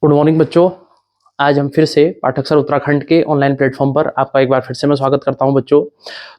Good morning बच्चों। आज हम फिर से पाठक सर उत्तराखंड के ऑनलाइन प्लेटफॉर्म पर आपका एक बार फिर से मैं स्वागत करता हूं बच्चों।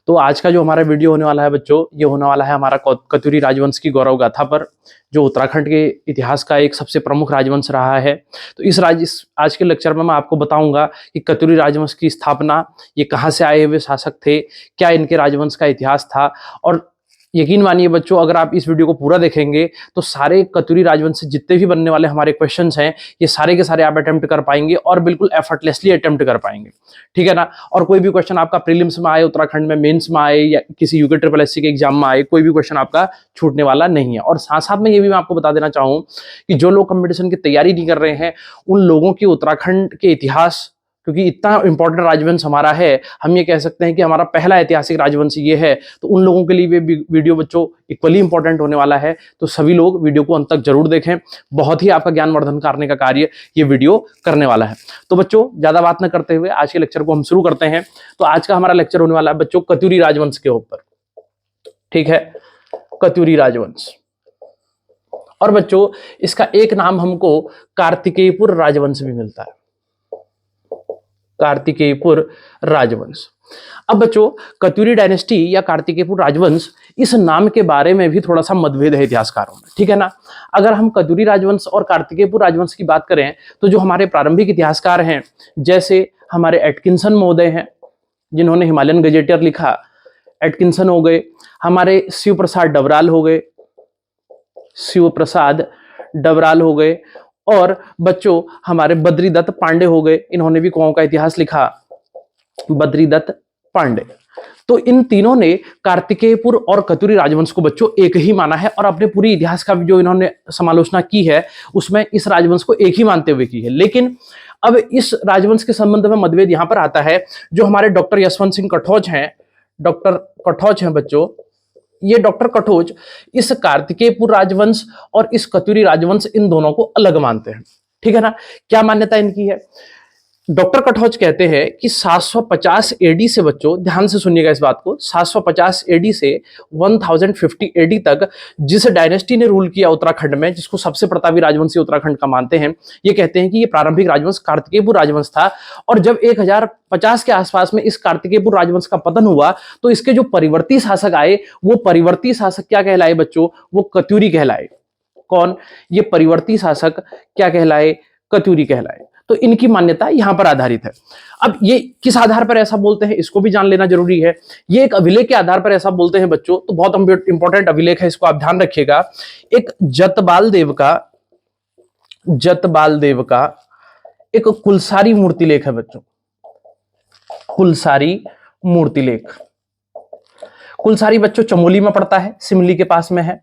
तो आज का जो हमारा वीडियो होने वाला है बच्चों, ये होने वाला है हमारा कत्यूरी राजवंश की गौरव गाथा पर, जो उत्तराखंड के इतिहास का एक सबसे प्रमुख राजवंश रहा है। तो इस आज के लेक्चर में मैं आपको बताऊंगा कि कत्यूरी राजवंश की स्थापना, ये कहाँ से आए हुए शासक थे, क्या इनके राजवंश का इतिहास था। और यकीन मानिए बच्चों, अगर आप इस वीडियो को पूरा देखेंगे तो सारे कत्यूरी राजवंश से जितने भी बनने वाले हमारे क्वेश्चंस हैं, ये सारे के सारे आप अटेम्प्ट कर पाएंगे और बिल्कुल एफर्टलेसली अटेम्प्ट कर पाएंगे, ठीक है ना। और कोई भी क्वेश्चन आपका प्रीलिम्स में आए, उत्तराखंड में मेंस में आए, या किसी यूके ट्रिपल एससी के एग्जाम में आए, कोई भी क्वेश्चन आपका छूटने वाला नहीं है। और साथ साथ में ये भी मैं आपको बता देना चाहूँ कि जो लोग कंपटीशन की तैयारी नहीं कर रहे हैं, उन लोगों की उत्तराखंड के इतिहास, क्योंकि इतना इंपॉर्टेंट राजवंश हमारा है, हम ये कह सकते हैं कि हमारा पहला ऐतिहासिक राजवंश ये है, तो उन लोगों के लिए भी वीडियो बच्चों इक्वली इंपॉर्टेंट होने वाला है। तो सभी लोग वीडियो को अंत तक जरूर देखें, बहुत ही आपका ज्ञानवर्धन करने का कार्य ये वीडियो करने वाला है। तो बच्चों ज्यादा बात न करते हुए आज के लेक्चर को हम शुरू करते हैं। तो आज का हमारा लेक्चर होने वाला है बच्चों कत्यूरी राजवंश के ऊपर, ठीक है, कत्यूरी राजवंश। और बच्चों इसका एक नाम हमको कार्तिकेयपुर राजवंश भी मिलता है, कार्तिकेयपुर राजवंश। अब बच्चों कत्यूरी डायनेस्टी या कार्तिकेयपुर राजवंश, इस नाम के बारे में भी थोड़ा सा मतभेद है इतिहासकारों में, ठीक है ना। अगर हम कत्यूरी राजवंश और कार्तिकेयपुर राजवंश की बात करें तो जो हमारे प्रारंभिक इतिहासकार हैं, जैसे हमारे एटकिंसन महोदय हैं जिन्होंने हिमालयन गजेटियर लिखा, एटकिंसन हो गए, हमारे शिव प्रसाद डबराल हो गए, शिव प्रसाद डबराल हो गए, और बच्चों हमारे बद्रीदत्त पांडे हो गए, इन्होंने भी कुओं का इतिहास लिखा, बद्रीदत्त पांडे। तो इन तीनों ने कार्तिकेयपुर और कत्यूरी राजवंश को बच्चों एक ही माना है, और अपने पूरी इतिहास का जो इन्होंने समालोचना की है उसमें इस राजवंश को एक ही मानते हुए की है। लेकिन अब इस राजवंश के संबंध में मतभेद यहां पर आता है। जो हमारे डॉक्टर यशवंत सिंह कठोच हैं, डॉक्टर कठोच हैं बच्चों, ये डॉक्टर कठोच इस कार्तिकेयपुर राजवंश और इस कत्यूरी राजवंश, इन दोनों को अलग मानते हैं, ठीक है ना। क्या मान्यता इनकी है? डॉक्टर कठोच कहते हैं कि 750 एडी से, बच्चों ध्यान से सुनिएगा इस बात को, 750 एडी से 1050 एडी तक जिस डायनेस्टी ने रूल किया उत्तराखंड में, जिसको सबसे प्रतापी राजवंशी उत्तराखंड का मानते हैं, ये कहते हैं कि ये प्रारंभिक राजवंश कार्तिकेयपुर राजवंश था। और जब 1050 के आसपास में इस कार्तिकेयपुर राजवंश का पतन हुआ तो इसके जो परिवर्ती शासक आए, वो परिवर्ती शासक क्या कहलाए बच्चों? वो कत्यूरी कहलाए। कौन? ये परिवर्ती शासक क्या कहलाए? कत्यूरी कहलाए। तो इनकी मान्यता यहां पर आधारित है। अब ये किस आधार पर ऐसा बोलते हैं इसको भी जान लेना जरूरी है। ये एक अभिलेख के आधार पर ऐसा बोलते हैं बच्चों, तो बहुत इंपॉर्टेंट अभिलेख है, इसको आप ध्यान रखिएगा। एक जतबाल देव का एक कुलसारी मूर्तिलेख है बच्चों, कुलसारी मूर्तिलेख। कुलसारी बच्चों चमोली में पड़ता है, सिमली के पास में है।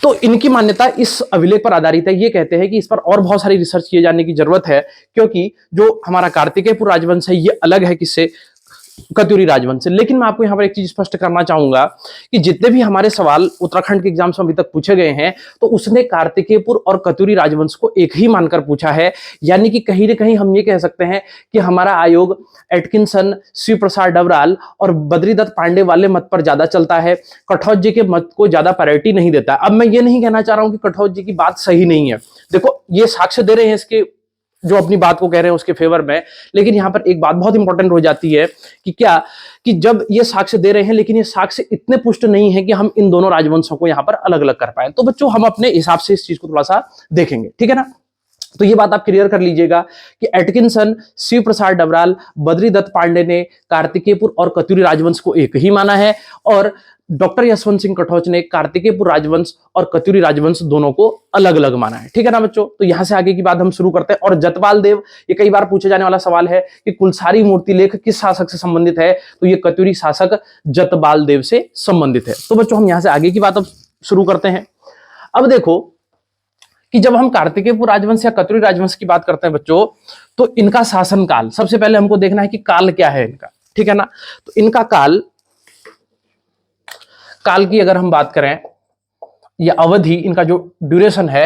तो इनकी मान्यता इस अभिलेख पर आधारित है। ये कहते हैं कि इस पर और बहुत सारी रिसर्च किए जाने की जरूरत है, क्योंकि जो हमारा कार्तिकेयपुर राजवंश है ये अलग है किससे? कत्यूरी राजवंश से। लेकिन मैं आपको यहां पर एक चीज स्पष्ट करना चाहूंगा कि जितने भी हमारे सवाल उत्तराखंड के एग्जाम्स में अभी तक पूछे गए हैं, तो उसने कार्तिकेयपुर और कत्यूरी राजवंश को एक ही मानकर पूछा है। यानी कि कहीं ना कहीं हम ये कह सकते हैं कि हमारा आयोग एटकिंसन, शिव प्रसाद डबराल और बद्रीदत्त पांडे वाले मत पर ज्यादा चलता है, कठोच जी के मत को ज्यादा प्रायोरिटी नहीं देता। अब मैं ये नहीं कहना चाह रहा हूं कि कठोच जी की बात सही नहीं है, देखो ये साक्ष्य दे रहे हैं इसके, जो अपनी बात को कह रहे हैं उसके फेवर में। लेकिन यहां पर एक बात बहुत इंपॉर्टेंट हो जाती है कि क्या, कि जब ये साक्ष्य दे रहे हैं लेकिन ये साक्ष्य इतने पुष्ट नहीं है कि हम इन दोनों राजवंशों को यहां पर अलग अलग कर पाए। तो बच्चों हम अपने हिसाब से इस चीज को थोड़ा सा देखेंगे, ठीक है ना। तो ये बात आप क्लियर कर लीजिएगा कि एटकिंसन, शिव प्रसाद डबराल, बद्रीदत्त पांडे ने कार्तिकेयपुर और कत्यूरी राजवंश को एक ही माना है, और डॉक्टर यशवंत सिंह कठोच ने कार्तिकेयपुर राजवंश और कत्यूरी राजवंश दोनों को अलग अलग माना है, ठीक है ना बच्चों। तो यहां से आगे की बात हम शुरू करते हैं। और जतपाल देव, ये कई बार पूछे जाने वाला सवाल है कि कुलसारी मूर्तिलेख किस शासक से संबंधित है, तो ये कत्यूरी शासक जतपाल देव से संबंधित है। तो बच्चों हम यहां से आगे की बात अब शुरू करते हैं। अब देखो कि जब हम कार्तिकेयपुर राजवंश या कत्यूरी राजवंश की बात करते हैं बच्चों, तो इनका शासनकाल सबसे पहले हमको देखना है कि काल क्या है इनका, ठीक है ना। तो इनका काल की अगर हम बात करें, या अवधि, इनका जो ड्यूरेशन है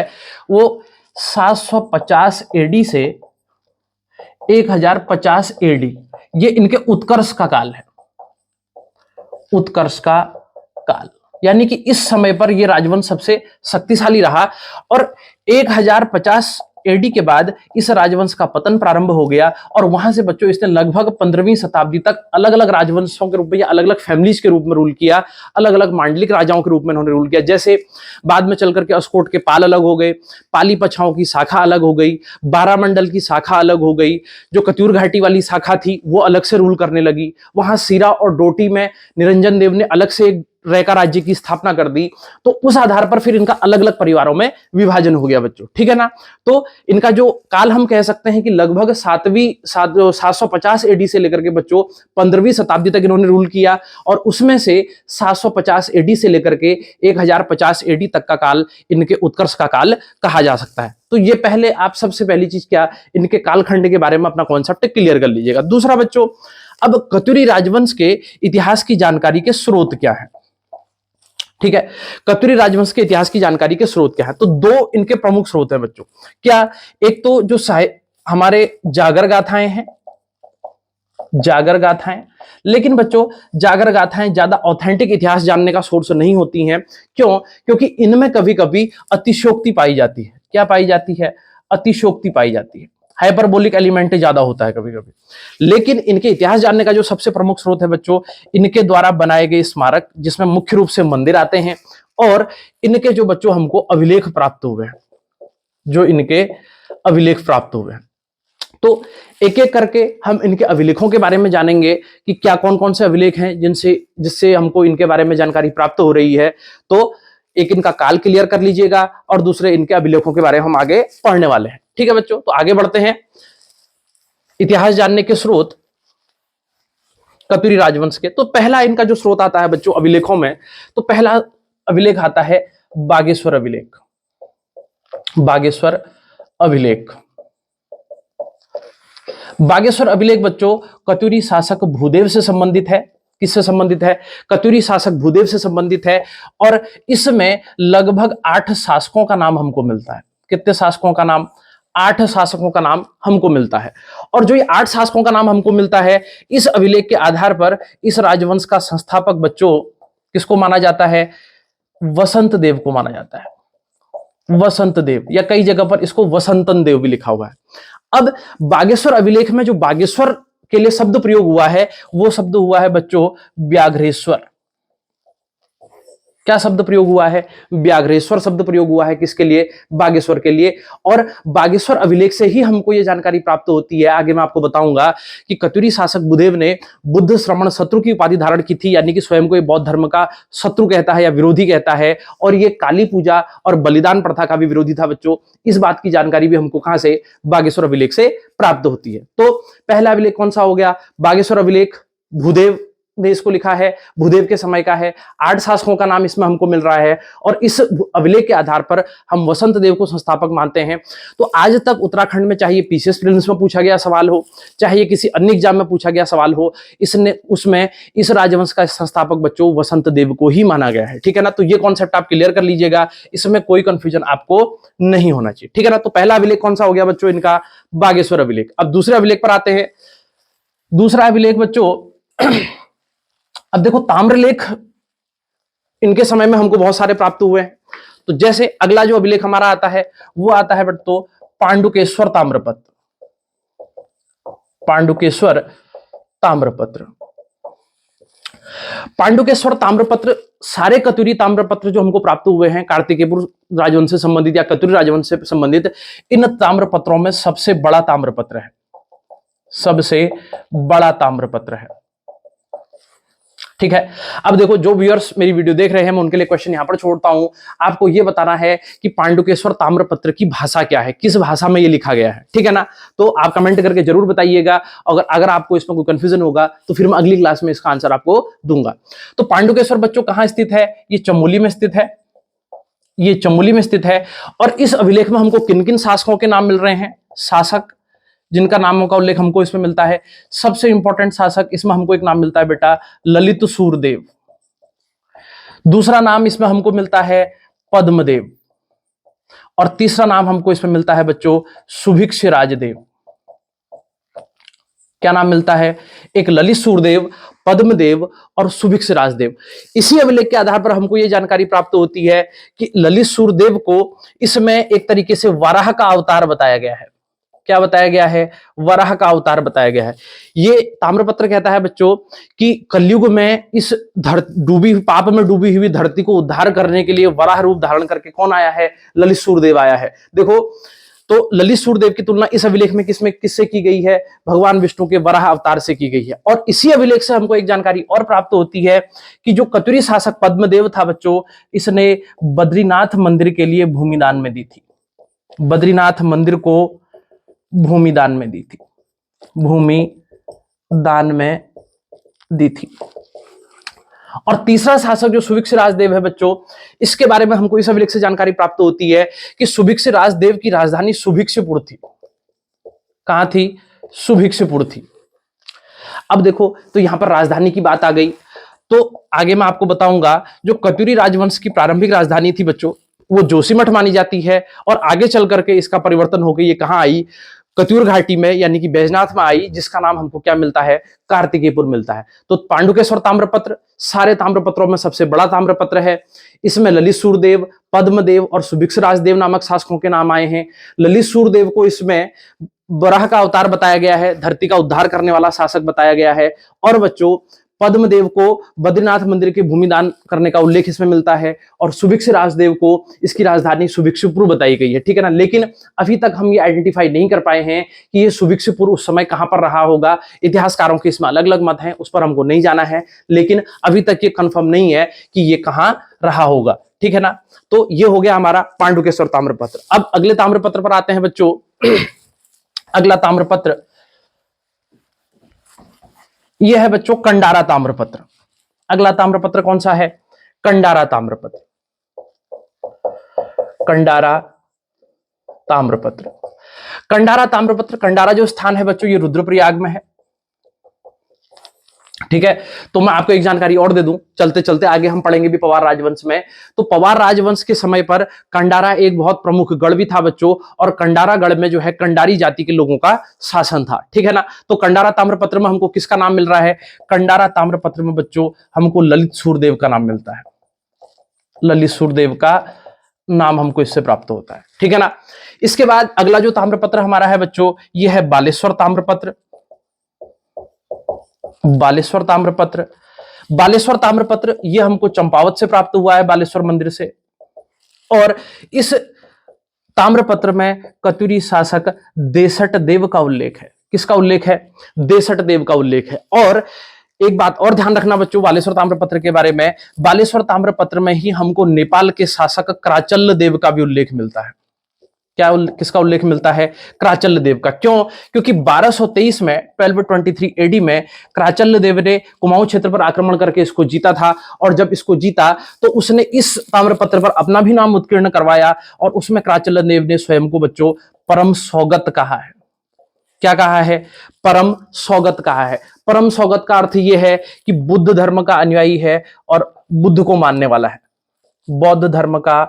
वो 750 एडी से 1050 एडी, ये इनके उत्कर्ष का काल है, उत्कर्ष का काल। यानी कि इस समय पर यह राजवंश सबसे शक्तिशाली रहा और 1050 एडी के बाद इस राजवंश का पतन प्रारंभ हो गया और वहां से बच्चों इसने लगभग 15वीं शताब्दी तक अलग अलग राजवंशों के रूप में या अलग अलग फैमिलीज के रूप में रूल किया, अलग अलग मांडलिक राजाओं के रूप में उन्होंने रूल किया। जैसे बाद में चल करके अस्कोट के पाल अलग हो गए, पाली पछाओं की शाखा अलग हो गई, बारामंडल की शाखा अलग हो गई, जो कत्यूर घाटी वाली शाखा थी वो अलग से रूल करने लगी। वहां सीरा और डोटी में निरंजन देव ने अलग से एक रैका राज्य की स्थापना कर दी। तो उस आधार पर फिर इनका अलग अलग परिवारों में विभाजन हो गया बच्चों, ठीक है ना। तो इनका जो काल हम कह सकते हैं कि लगभग 750 एडी से लेकर के बच्चों 15वीं शताब्दी तक इन्होंने रूल किया और उसमें से 750 एडी से लेकर के 1050 एडी तक का काल इनके उत्कर्ष का काल कहा जा सकता है। तो ये पहले आप सबसे पहली चीज क्या, इनके कालखंड के बारे में अपना कॉन्सेप्ट क्लियर कर लीजिएगा। दूसरा बच्चों, अब कत्यूरी राजवंश के इतिहास की जानकारी के स्रोत क्या है, ठीक है। कत्यूरी राजवंश के इतिहास की जानकारी के स्रोत क्या है, तो दो इनके प्रमुख स्रोत हैं बच्चों। क्या, एक तो जो हमारे जागर गाथाएं हैं, जागर गाथाएं, लेकिन बच्चों जागर गाथाएं ज्यादा ऑथेंटिक इतिहास जानने का सोर्स नहीं होती हैं। क्यों? क्योंकि इनमें कभी कभी अतिशयोक्ति पाई जाती है। क्या पाई जाती है? अतिशयोक्ति पाई जाती है, हाइपरबोलिक एलिमेंट ज्यादा होता है कभी कभी। लेकिन इनके इतिहास जानने का जो सबसे प्रमुख स्रोत है बच्चों, इनके द्वारा बनाए गए स्मारक, जिसमें मुख्य रूप से मंदिर आते हैं और इनके जो बच्चों हमको अभिलेख प्राप्त हुए हैं, जो इनके अभिलेख प्राप्त हुए हैं। तो एक एक करके हम इनके अभिलेखों के बारे में जानेंगे कि क्या कौन कौन से अभिलेख हैं जिससे हमको इनके बारे में जानकारी प्राप्त हो रही है। तो एक इनका काल क्लियर कर लीजिएगा और दूसरे इनके अभिलेखों के बारे में हम आगे पढ़ने वाले हैं, ठीक है बच्चों। तो आगे बढ़ते हैं। इतिहास जानने के स्रोत कत्यूरी राजवंश के, तो पहला इनका जो स्रोत आता है बच्चों अभिलेखों में, तो पहला अभिलेख आता है बागेश्वर अभिलेख। बागेश्वर अभिलेख, बागेश्वर अभिलेख बच्चों कत्यूरी शासक भूदेव से संबंधित है। किससे संबंधित है? कत्यूरी शासक भूदेव से संबंधित है और इसमें लगभग 8 शासकों का नाम हमको मिलता है। कितने शासकों का नाम? 8 शासकों का नाम हमको मिलता है। और जो ये 8 शासकों का नाम हमको मिलता है, इस अभिलेख के आधार पर इस राजवंश का संस्थापक बच्चों किसको माना जाता है? वसंत देव को माना जाता है। वसंत देव, या कई जगह पर इसको वसंतन देव भी लिखा हुआ है। अब बागेश्वर अभिलेख में जो बागेश्वर के लिए शब्द प्रयोग हुआ है, वो शब्द हुआ है बच्चों व्याघ्रेश्वर। क्या शब्द प्रयोग हुआ है? व्याघ्रेश्वर शब्द प्रयोग हुआ है। किसके लिए? बागेश्वर के लिए। और बागेश्वर अभिलेख से ही हमको ये जानकारी प्राप्त होती है, आगे मैं आपको बताऊंगा, कि कत्यूरी शासक भूदेव ने बुद्ध श्रमण शत्रु की उपाधि धारण की थी, यानी कि स्वयं को ये बौद्ध धर्म का शत्रु कहता है या विरोधी कहता है, और ये काली पूजा और बलिदान प्रथा का भी विरोधी था बच्चों। इस बात की जानकारी भी हमको कहां से? बागेश्वर अभिलेख से प्राप्त होती है। तो पहला अभिलेख कौन सा हो गया? बागेश्वर अभिलेख, भूदेव ने इसको लिखा है, भूदेव के समय का है। 8 शासकों का नाम इसमें हमको मिल रहा है और इस अभिलेख के आधार पर हम वसंत देव को संस्थापक मानते हैं। तो आज तक उत्तराखंड में चाहे पीसीएस प्रीलिम्स में पूछा गया सवाल हो, चाहे किसी अन्य एग्जाम में पूछा गया सवाल हो, उसमें इस राजवंश का संस्थापक बच्चों वसंत देव को ही माना गया है, ठीक है ना। तो ये कॉन्सेप्ट आप क्लियर कर लीजिएगा, इसमें कोई कंफ्यूजन आपको नहीं होना चाहिए, ठीक है ना। तो पहला अभिलेख कौन सा हो गया बच्चों? इनका बागेश्वर अभिलेख। अब दूसरे अभिलेख पर आते हैं। दूसरा अभिलेख बच्चों, अब देखो ताम्रलेख इनके समय में हमको बहुत सारे प्राप्त हुए हैं। तो जैसे अगला जो अभिलेख हमारा आता है वो आता है बच्चों पांडुकेश्वर ताम्रपत्र। पांडुकेश्वर ताम्रपत्र, पांडुकेश्वर ताम्रपत्र, सारे कत्यूरी ताम्रपत्र जो हमको प्राप्त हुए हैं कार्तिकेयपुर राजवंश से संबंधित या कत्यूरी राजवंश से संबंधित, इन ताम्रपत्रों में सबसे बड़ा ताम्रपत्र है, सबसे बड़ा ताम्रपत्र है, ठीक है। अब देखो जो व्यूअर्स मेरी वीडियो देख रहे हैं, मैं उनके लिए क्वेश्चन यहां पर छोड़ता हूं। आपको यह बताना है कि पांडुकेश्वर ताम्रपत्र की भाषा क्या है, किस भाषा में यह लिखा गया है, ठीक है ना। तो आप कमेंट करके जरूर बताइएगा। अगर आपको इसमें कोई कंफ्यूजन होगा तो फिर मैं अगली क्लास में इसका आंसर आपको दूंगा। तो पांडुकेश्वर बच्चों कहां स्थित है? ये चमोली में स्थित है, ये चमोली में स्थित है। और इस अभिलेख में हमको किन किन शासकों के नाम मिल रहे हैं? शासक जिनका नामों का उल्लेख हमको इसमें मिलता है, सबसे इंपॉर्टेंट शासक इसमें हमको एक नाम मिलता है बेटा ललित सूरदेव। दूसरा नाम इसमें हमको मिलता है पद्मदेव। और तीसरा नाम हमको इसमें मिलता है बच्चों सुभिक्षराज देव। क्या नाम मिलता है? एक ललित सूरदेव, पद्मदेव और सुभिक्ष राजदेव। इसी अभिलेख के आधार पर हमको यह जानकारी प्राप्त होती है कि ललित सूर्यदेव को इसमें एक तरीके से वराह का अवतार बताया गया है। क्या बताया गया है? वराह का अवतार बताया गया है। ये ताम्रपत्र कहता है बच्चों कि कलयुग में इस पाप में डूबी हुई धरती को उद्धार करने के लिए वराह रूप धारण करके कौन आया है? ललित सूर्यदेव आया है। देखो, तो ललित सूर्यदेव की तुलना इस अभिलेख में किससे की गई है? भगवान विष्णु के वराह अवतार से की गई है। और इसी अभिलेख से हमको एक जानकारी और प्राप्त होती है कि जो कत्यूरी शासक पद्मदेव था बच्चों, इसने बद्रीनाथ मंदिर के लिए भूमि दान में दी थी। बद्रीनाथ मंदिर को भूमि दान में दी थी, भूमि दान में दी थी। और तीसरा शासक जो सुभिक्ष राजदेव है बच्चों, इसके बारे में हमको इस अभिलेख से जानकारी प्राप्त होती है कि सुभिक्ष राजदेव की राजधानी सुभिक्षपुर थी। कहां थी? सुभिक्षपुर थी। अब देखो, तो यहां पर राजधानी की बात आ गई, तो आगे मैं आपको बताऊंगा जो कत्यूरी राजवंश की प्रारंभिक राजधानी थी बच्चों, वो जोशीमठ मानी जाती है। और आगे चल करके इसका परिवर्तन होकर ये कहां आई? कत्यूर घाटी में, यानी कि बैजनाथ में आई, जिसका नाम हमको क्या मिलता है? कार्तिकेयपुर मिलता है। तो पांडुकेश्वर ताम्रपत्र सारे ताम्रपत्रों में सबसे बड़ा ताम्रपत्र है। इसमें ललित सूर्यदेव, पद्मदेव और सुभिक्ष राजदेव नामक शासकों के नाम आए हैं। ललित सूर्यदेव को इसमें वराह का अवतार बताया गया है, धरती का उद्धार करने वाला शासक बताया गया है। और बच्चों, पद्मदेव को बद्रीनाथ मंदिर के भूमिदान करने का उल्लेख इसमें मिलता है। और सुभिक्ष राजदेव को इसकी राजधानी सुभिक्षपुर बताई गई है, ठीक है ना। लेकिन अभी तक हम ये आइडेंटिफाई नहीं कर पाए हैं कि ये सुभिक्षपुर उस समय कहां पर रहा होगा। इतिहासकारों के इसमें अलग अलग मत हैं, उस पर हमको नहीं जाना है, लेकिन अभी तक ये कंफर्म नहीं है कि ये कहां रहा होगा, ठीक है ना। तो ये हो गया हमारा पांडुकेश्वर ताम्रपत्र। अब अगले ताम्रपत्र पर आते हैं बच्चों। अगला ताम्रपत्र यह है बच्चों कंडारा ताम्रपत्र। अगला ताम्रपत्र कौन सा है? कंडारा ताम्रपत्र। कंडारा ताम्रपत्र। कंडारा ताम्रपत्र, कंडारा जो स्थान है बच्चों, ये रुद्रप्रयाग में है, ठीक है। तो मैं आपको एक जानकारी और दे दूं, चलते चलते आगे हम पढ़ेंगे भी पवार राजवंश में। तो पवार राजवंश के समय पर कंडारा एक बहुत प्रमुख गढ़ भी था बच्चों, और कंडारा गढ़ में जो है कंडारी जाति के लोगों का शासन था, ठीक है ना। तो कंडारा ताम्रपत्र में हमको किसका नाम मिल रहा है? कंडारा ताम्रपत्र में बच्चों हमको ललित सूर्यदेव का नाम मिलता है। ललित सूर्यदेव का नाम हमको इससे प्राप्त होता है, ठीक है ना। इसके बाद अगला जो ताम्रपत्र हमारा है बच्चों, यह है बालेश्वर ताम्रपत्र। बालेश्वर ताम्रपत्र, बालेश्वर ताम्रपत्र ये हमको चंपावत से प्राप्त हुआ है, बालेश्वर मंदिर से। और इस ताम्रपत्र में कत्यूरी शासक देसट देव का उल्लेख है। किसका उल्लेख है? देसट देव का उल्लेख है। और एक बात और ध्यान रखना बच्चों बालेश्वर ताम्रपत्र के बारे में, बालेश्वर ताम्रपत्र में ही हमको नेपाल के शासक क्राचल्ल देव का भी उल्लेख मिलता है। किसका उल्लेख मिलता है? क्राचल्ल देव का। क्यों? क्योंकि 1223 में 1223 एडी में क्राचल्ल देव ने कुमाऊं क्षेत्र पर आक्रमण करके इसको जीता था। और जब इसको जीता तो उसने इस ताम्रपत्र पर अपना भी नाम उत्कीर्ण करवाया, और उसमें क्राचल्ल देव ने स्वयं को बच्चों परम सौगत कहा है। क्या कहा है? परम सौगत कहा है। परम सौगत का अर्थ यह है कि बुद्ध धर्म का अनुयायी है और बुद्ध को मानने वाला है, बौद्ध धर्म का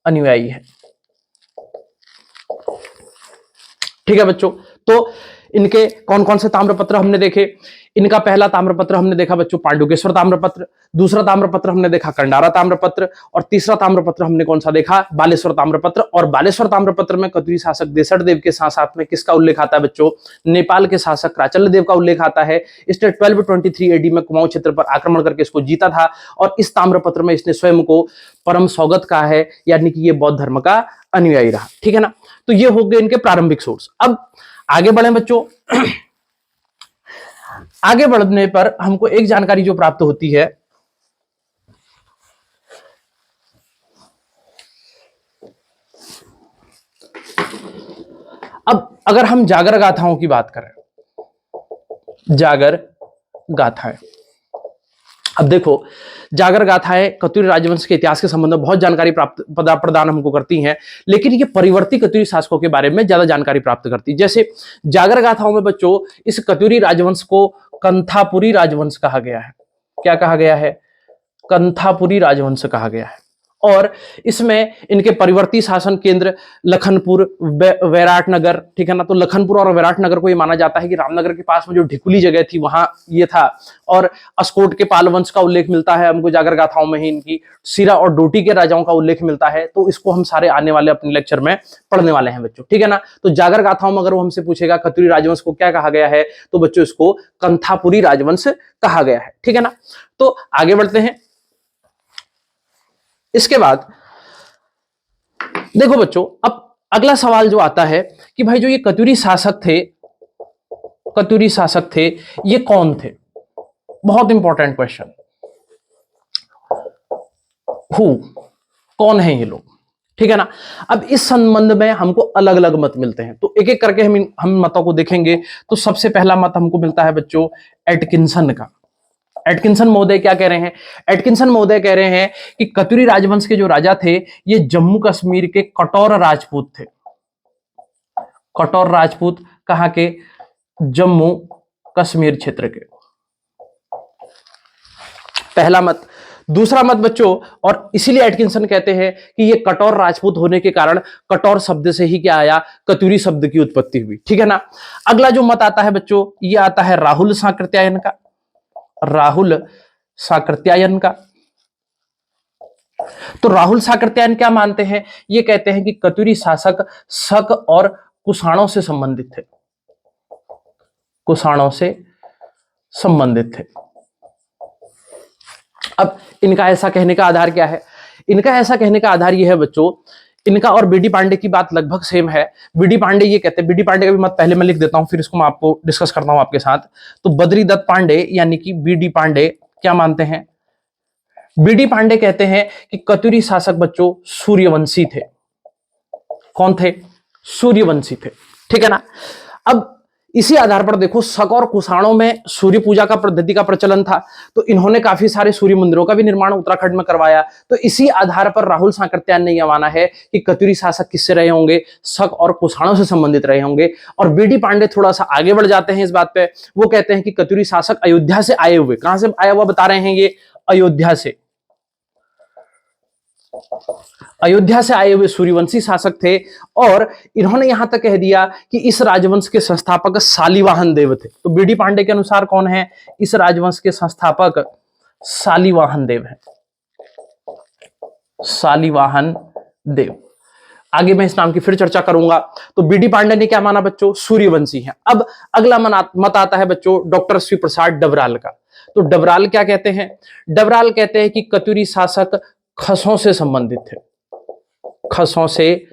अनुयायी है, ठीक है बच्चों। तो इनके कौन कौन से ताम्रपत्र हमने देखे? इनका पहला ताम्रपत्र हमने देखा बच्चों पांडुकेश्वर ताम्रपत्र, दूसरा ताम्रपत्र हमने देखा कंडारा ताम्रपत्र, और तीसरा ताम्रपत्र हमने कौन सा देखा? बालेश्वर ताम्रपत्र। और बालेश्वर ताम्रपत्र में कत्यूरी शासक देसट देव के साथ साथ में किसका उल्लेख आता है बच्चों? नेपाल के शासक क्राचल्ल देव का उल्लेख आता है। इसने 1223 एडी में कुमाऊं क्षेत्र पर आक्रमण करके इसको जीता था, और इस ताम्रपत्र में इसने स्वयं को परम सौगत कहा है, यानी कि ये बौद्ध धर्म का अनुयायी रहा, ठीक है ना। तो ये हो गए इनके प्रारंभिक सोर्स। अब आगे बढ़े बच्चों। आगे बढ़ने पर हमको एक जानकारी जो प्राप्त होती है, अब अगर हम जागर गाथाओं की बात करें, जागर गाथाएं, अब देखो जागर गाथाएं कत्यूरी राजवंश के इतिहास के संबंध में बहुत जानकारी प्रदान हमको करती हैं, लेकिन ये परिवर्ती कत्यूरी शासकों के बारे में ज्यादा जानकारी प्राप्त करती है। जैसे जागर गाथाओं में बच्चों इस कत्यूरी राजवंश को कंथापुरी राजवंश कहा गया है। क्या कहा गया है? कंथापुरी राजवंश कहा गया है। और इसमें इनके परिवर्ती शासन केंद्र लखनपुर, विराटनगर, ठीक है ना। तो लखनपुर और विराटनगर को ये माना जाता है कि रामनगर के पास में जो ढिकुली जगह थी वहां ये था। और अस्कोट के पाल वंश का उल्लेख मिलता है हमको जागर गाथाओं में ही, इनकी सिरा और डोटी के राजाओं का उल्लेख मिलता है। तो इसको हम सारे आने वाले अपने लेक्चर में पढ़ने वाले हैं बच्चों, ठीक है ना। तो जागर गाथाओं में अगर वो हमसे पूछेगा कतुरी राजवंश को क्या कहा गया है, तो बच्चों इसको कंथापुरी राजवंश कहा गया है, ठीक है ना। तो आगे बढ़ते हैं। इसके बाद देखो बच्चों, अब अगला सवाल जो आता है कि भाई जो ये कतुरी शासक थे ये कौन थे। बहुत इंपॉर्टेंट क्वेश्चन, कौन है ये लोग, ठीक है ना। अब इस संबंध में हमको अलग अलग मत मिलते हैं, तो एक एक करके हम मतों को देखेंगे। तो सबसे पहला मत हमको मिलता है बच्चों एटकिंसन का। एटकिंसन महोदय क्या कह रहे हैं? एटकिंसन महोदय कह रहे हैं कि कतुरी राजवंश के जो राजा थे ये जम्मू कश्मीर के कटौर राजपूत थे। कटौर राजपूत कहां के? जम्मू कश्मीर क्षेत्र के। पहला मत। दूसरा मत बच्चों, और इसीलिए एटकिंसन कहते हैं कि ये कटौर राजपूत होने के कारण कटौर शब्द से ही क्या आया, कतुरी शब्द की उत्पत्ति हुई, ठीक है ना। अगला जो मत आता है बच्चों, ये आता है राहुल सांकृत्यायन का। राहुल सांकृत्यायन का। तो राहुल सांकृत्यायन क्या मानते हैं? ये कहते हैं कि कतुरी शासक शक और कुषाणों से संबंधित थे। कुषाणों से संबंधित थे। अब इनका ऐसा कहने का आधार क्या है? इनका ऐसा कहने का आधार यह है बच्चों, इनका और बीडी पांडे की बात लगभग सेम है। बीडी पांडे ये कहते हैं, बीडी पांडे का भी मत पहले मैं लिख देता हूं, फिर इसको मैं आपको डिस्कस करता हूं आपके साथ। तो बद्री दत्त पांडे यानी कि बीडी पांडे क्या मानते हैं? बीडी पांडे कहते हैं कि कतुरी शासक बच्चों सूर्यवंशी थे। कौन थे? सूर्यवंशी थे, ठीक है ना। अब इसी आधार पर देखो, शक और कुषाणों में सूर्य पूजा का पद्धति का प्रचलन था, तो इन्होंने काफी सारे सूर्य मंदिरों का भी निर्माण उत्तराखंड में करवाया। तो इसी आधार पर राहुल सांकृत्यायन ने यह माना है कि कतुरी शासक किससे रहे होंगे? शक और कुषाणों से संबंधित रहे होंगे। और बीडी पांडे थोड़ा सा आगे बढ़ जाते हैं इस बात पे, वो कहते हैं कि कतुरी शासक अयोध्या से आए हुए, कहां से आया हुआ बता रहे हैं ये? अयोध्या से। अयोध्या से आए हुए सूर्यवंशी शासक थे। और इन्होंने यहां तक कह दिया कि इस राजवंश के संस्थापक शालिवाहन देव थे। तो बीडी पांडे के अनुसार कौन है? इस राजवंश के संस्थापक शालिवाहन देव हैं। शालिवाहन देव। आगे मैं इस नाम की फिर चर्चा करूंगा। तो बीडी पांडे ने क्या माना बच्चों? सूर्यवंशी हैं। अब अगला मत आता है बच्चों डॉक्टर श्री प्रसाद डबराल का। तो डबराल क्या कहते हैं? डबराल कहते हैं कि कतुरी शासक खसों से संबंधित थे। खसों से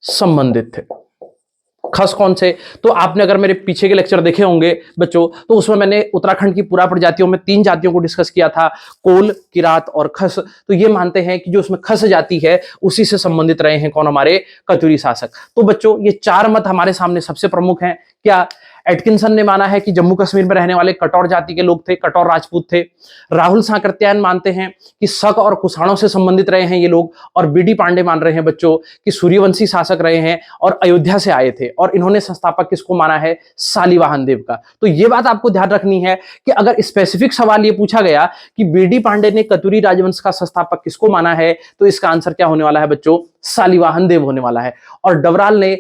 संबंधित थे। खस कौन से? तो आपने अगर मेरे पीछे के लेक्चर देखे होंगे बच्चों, तो उसमें मैंने उत्तराखंड की पुरा प्रजातियों में 3 जातियों को डिस्कस किया था, कोल, किरात और खस। तो ये मानते हैं कि जो उसमें खस जाति है उसी से संबंधित रहे हैं कौन? हमारे कतुरी शासक। तो बच्चों ये 4 मत हमारे सामने सबसे प्रमुख हैं। क्या? एटकिंसन ने माना है कि जम्मू कश्मीर में रहने वाले कटौर जाति के लोग थे, कटौर राजपूत थे। राहुल सांकृत्यायन मानते हैं कि शक और कुषाणों से संबंधित रहे हैं ये लोग। और बीडी पांडे मान रहे हैं बच्चों कि सूर्यवंशी शासक रहे हैं और अयोध्या से आए थे। और इन्होंने संस्थापक किसको माना है? शालिवाहन देव का। तो ये बात आपको ध्यान रखनी है कि अगर स्पेसिफिक सवाल ये पूछा गया कि बीडी पांडे ने कतुरी राजवंश का संस्थापक किसको माना है, तो इसका आंसर क्या होने वाला है बच्चों? शालिवाहन देव होने वाला है। और डबराल ने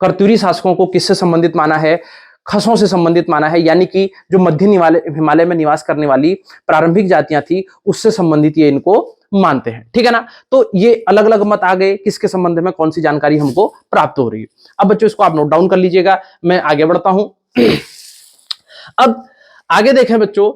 कतुरी शासकों को किससे संबंधित माना है? खसों से संबंधित माना है, यानी कि जो मध्य हिमालय में निवास करने वाली प्रारंभिक जातियां थी उससे संबंधित ये इनको मानते हैं, ठीक है ना। तो ये अलग अलग मत आ गए, किसके संबंध में कौन सी जानकारी हमको प्राप्त हो रही है। अब बच्चों इसको आप नोट डाउन कर लीजिएगा, मैं आगे बढ़ता हूं। अब आगे देखें बच्चों,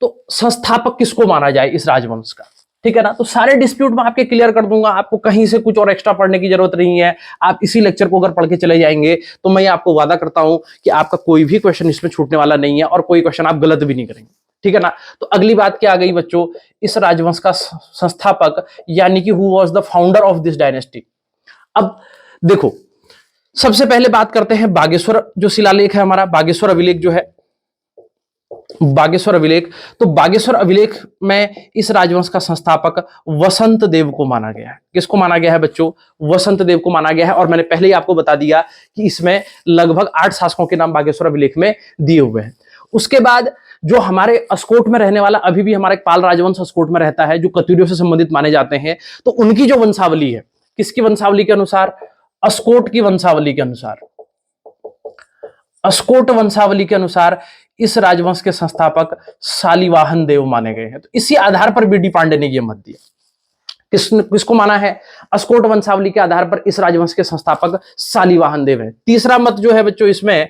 तो संस्थापक किसको माना जाए इस राजवंश का, ठीक है ना। तो सारे डिस्प्यूट मैं आपके क्लियर कर दूंगा, आपको कहीं से कुछ और एक्स्ट्रा पढ़ने की जरूरत नहीं है। आप इसी लेक्चर को अगर पढ़ के चले जाएंगे तो मैं आपको वादा करता हूं कि आपका कोई भी क्वेश्चन इसमें छूटने वाला नहीं है और कोई क्वेश्चन आप गलत भी नहीं करेंगे, ठीक है ना। तो अगली बात क्या आ गई बच्चों? इस राजवंश का संस्थापक यानी कि who was the founder of this dynasty. अब देखो, सबसे पहले बात करते हैं बागेश्वर जो शिलालेख है हमारा, बागेश्वर अभिलेख जो है, बागेश्वर अभिलेख। तो बागेश्वर अभिलेख में इस राजवंश का संस्थापक वसंत देव को माना गया है। किसको माना गया है बच्चों? वसंत देव को माना गया है। और मैंने पहले ही आपको बता दिया कि इसमें लगभग 8 शासकों के नाम बागेश्वर अभिलेख में दिए हुए हैं। उसके बाद जो हमारे अस्कोट में रहने वाला अभी भी हमारा एक पाल राजवंश अस्कोट में रहता है, जो कत्यूरियों से संबंधित माने जाते हैं, तो उनकी जो वंशावली है, किसकी वंशावली के अनुसार? अस्कोट की वंशावली के अनुसार, अस्कोट वंशावली के अनुसार इस राजवंश के संस्थापक शालिवाहन देव माने गए हैं। तो इसी आधार पर बीडी पांडे ने यह मत दिया। किसको माना है? अस्कोट वंशावली के आधार पर इस राजवंश के संस्थापक शालिवाहन देव है। तीसरा मत जो है बच्चों, इसमें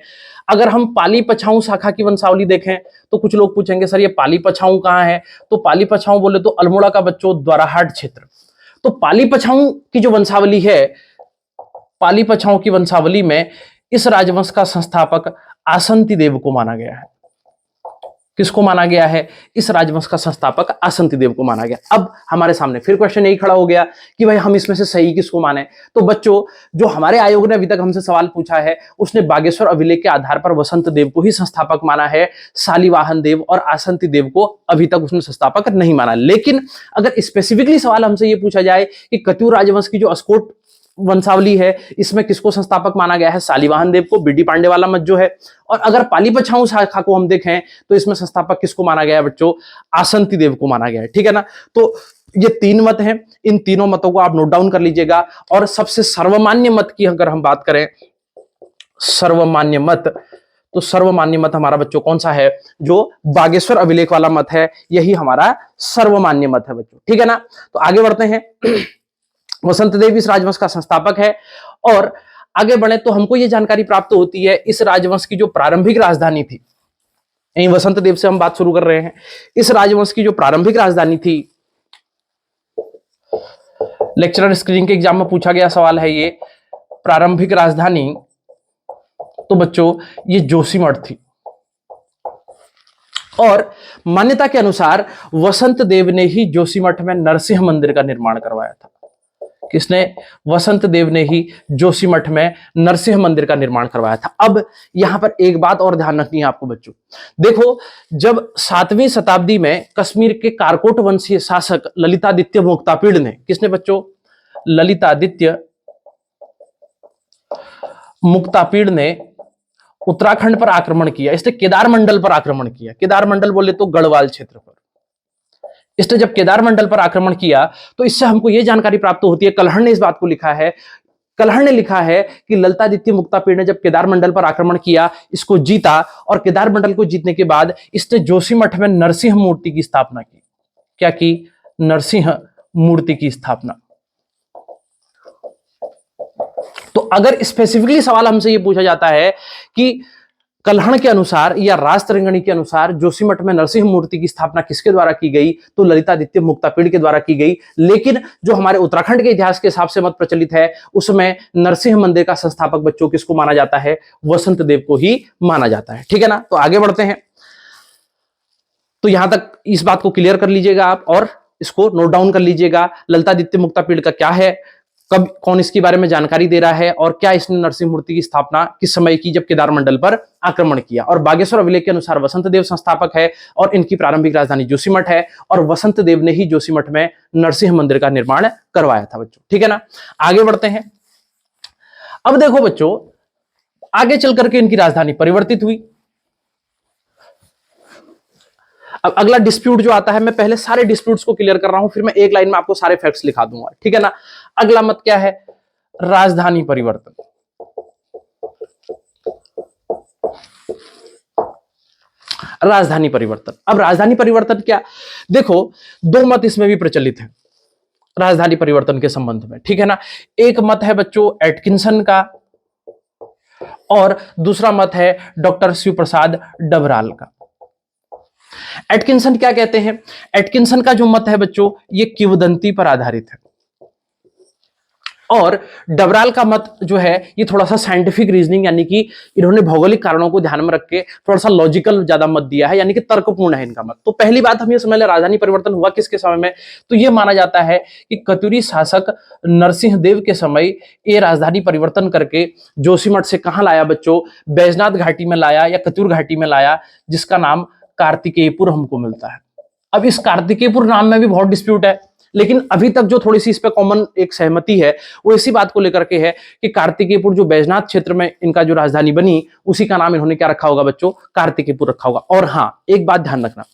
अगर हम पाली पछाऊ शाखा की वंशावली देखें तो कुछ लोग पूछेंगे सर ये पाली पछाऊ कहां है? तो पाली पछाऊ बोले तो अल्मोड़ा का बच्चों द्वाराहाट क्षेत्र। तो पाली पछाऊ की जो वंशावली है, पाली पछाऊ की वंशावली में इस राजवंश का संस्थापक आसंती देव को माना गया है। किसको माना गया है? इस राजवंश का संस्थापक आसंती देव को माना गया। अब हमारे सामने फिर क्वेश्चन यही खड़ा हो गया कि भाई हम इसमें से सही किसको माने? तो बच्चों, जो हमारे आयोग ने अभी तक हमसे सवाल पूछा है, उसने बागेश्वर अभिलेख के आधार पर वसंत देव को ही संस्थापक माना है, शालिवाहन देव और आसंती देव को अभी तक उसने संस्थापक नहीं माना। लेकिन अगर स्पेसिफिकली सवाल हमसे ये पूछा जाए कि कत्यूर राजवंश की जो अस्कोट वंशावली है, इसमें किसको संस्थापक माना गया है? शालिवाहन देव को, बीडी पांडे वाला मत जो है। और अगर पाली पछाऊ शाखा को हम देखें तो इसमें संस्थापक किसको माना गया है बच्चों? आसंती देव को माना गया है। ठीक है ना? तो ये तीन मत हैं, इन तीनों मतों को आप नोट डाउन कर लीजिएगा। और सबसे सर्वमान्य मत की अगर हम बात करें, सर्वमान्य मत, तो सर्वमान्य मत हमारा बच्चों कौन सा है? जो बागेश्वर अभिलेख वाला मत है, यही हमारा सर्वमान्य मत है बच्चों। ठीक है ना? तो आगे बढ़ते हैं। वसंत देव इस राजवंश का संस्थापक है। और आगे बढ़े तो हमको यह जानकारी प्राप्त होती है, इस राजवंश की जो प्रारंभिक राजधानी थी, यही वसंत देव से हम बात शुरू कर रहे हैं, इस राजवंश की जो प्रारंभिक राजधानी थी, लेक्चरर स्क्रीनिंग के एग्जाम में पूछा गया सवाल है ये, प्रारंभिक राजधानी, तो बच्चों ये जोशीमठ थी। और मान्यता के अनुसार वसंत देव ने ही जोशीमठ में नरसिंह मंदिर का निर्माण करवाया था। किसने? वसंत देव ने ही जोशीमठ में नरसिंह मंदिर का निर्माण करवाया था। अब यहां पर एक बात और ध्यान रखनी है आपको बच्चों। देखो, जब 7वीं शताब्दी में कश्मीर के कारकोट वंशीय शासक ललितादित्य मुक्तापीड़ ने, किसने बच्चों? ललितादित्य मुक्तापीड़ ने उत्तराखंड पर आक्रमण किया। इसने केदार मंडल पर आक्रमण किया। केदार मंडल बोले तो गढ़वाल क्षेत्र पर। इसने जब केदार मंडल पर आक्रमण किया तो इससे हमको यह जानकारी प्राप्त होती है, कलहड़ ने इस बात को लिखा है, कलहड़ ने लिखा है कि ललितादित्य मुक्तापीड़ ने जब केदार मंडल पर आक्रमण किया, इसको जीता, और केदार मंडल को जीतने के बाद इसने जोशीमठ में नरसिंह मूर्ति की स्थापना की। क्या की? नरसिंह मूर्ति की स्थापना। तो अगर स्पेसिफिकली सवाल हमसे यह पूछा जाता है कि कलहड़ के अनुसार या राजतरंगिणी के अनुसार जोशीमठ में नरसिंह मूर्ति की स्थापना किसके द्वारा की गई, तो ललितादित्य मुक्तापीड़ के द्वारा की गई। लेकिन जो हमारे उत्तराखंड के इतिहास के हिसाब से मत प्रचलित है, उसमें नरसिंह मंदिर का संस्थापक बच्चों किसको माना जाता है? वसंत देव को ही माना जाता है। ठीक है ना? तो आगे बढ़ते हैं। तो यहां तक इस बात को क्लियर कर लीजिएगा आप और इसको नोट डाउन कर लीजिएगा। ललितादित्य मुक्तापीड़ का क्या है, कब, कौन इसके बारे में जानकारी दे रहा है, और क्या इसने नरसिंह मूर्ति की स्थापना किस समय की, जब केदार मंडल पर आक्रमण किया। और बागेश्वर अभिलेख के अनुसार वसंत देव संस्थापक है और इनकी प्रारंभिक राजधानी जोशीमठ है, और वसंत देव ने ही जोशीमठ में नरसिंह मंदिर का निर्माण करवाया था बच्चों। ठीक है ना? आगे बढ़ते हैं। अब देखो बच्चों, आगे चल करके इनकी राजधानी परिवर्तित हुई। अब अगला डिस्प्यूट जो आता है, मैं पहले सारे डिस्प्यूट्स को क्लियर कर रहा हूं, फिर मैं एक लाइन में आपको सारे फैक्ट्स लिखा दूंगा। ठीक है ना? अगला मत क्या है? राजधानी परिवर्तन। राजधानी परिवर्तन। अब राजधानी परिवर्तन क्या? देखो, दो मत इसमें भी प्रचलित हैं राजधानी परिवर्तन के संबंध में। ठीक है ना? एक मत है बच्चों एटकिंसन का, और दूसरा मत है डॉक्टर शिव प्रसाद डबराल का। एटकिंसन क्या कहते हैं? एटकिंसन का जो मत है बच्चों, ये किंवदंती पर आधारित है, और डबराल का मत जो है ये थोड़ा सा साइंटिफिक रीजनिंग, यानी कि इन्होंने भौगोलिक कारणों को ध्यान में रख के थोड़ा सा लॉजिकल ज्यादा मत दिया है, यानी कि तर्कपूर्ण है इनका मत। तो पहली बात हम ये समझ लें, राजधानी परिवर्तन हुआ किसके समय में? तो ये माना जाता है कि कत्यूरी शासक नरसिंह देव के समय ये राजधानी परिवर्तन करके जोशीमठ से कहां लाया बच्चों? बैजनाथ घाटी में लाया या कत्यूर घाटी में लाया, जिसका नाम कार्तिकेयपुर हमको मिलता है। अब इस कार्तिकेयपुर नाम में भी बहुत डिस्प्यूट है। लेकिन अभी तक जो थोड़ी सी इस पे कॉमन एक सहमति है वो इसी बात को लेकर के है कि कार्तिकेयपुर जो बैजनाथ क्षेत्र में इनका जो राजधानी बनी उसी का नाम इन्होंने क्या रखा होगा बच्चों, कार्तिकेयपुर रखा होगा। और हाँ, एक बात ध्यान रखना,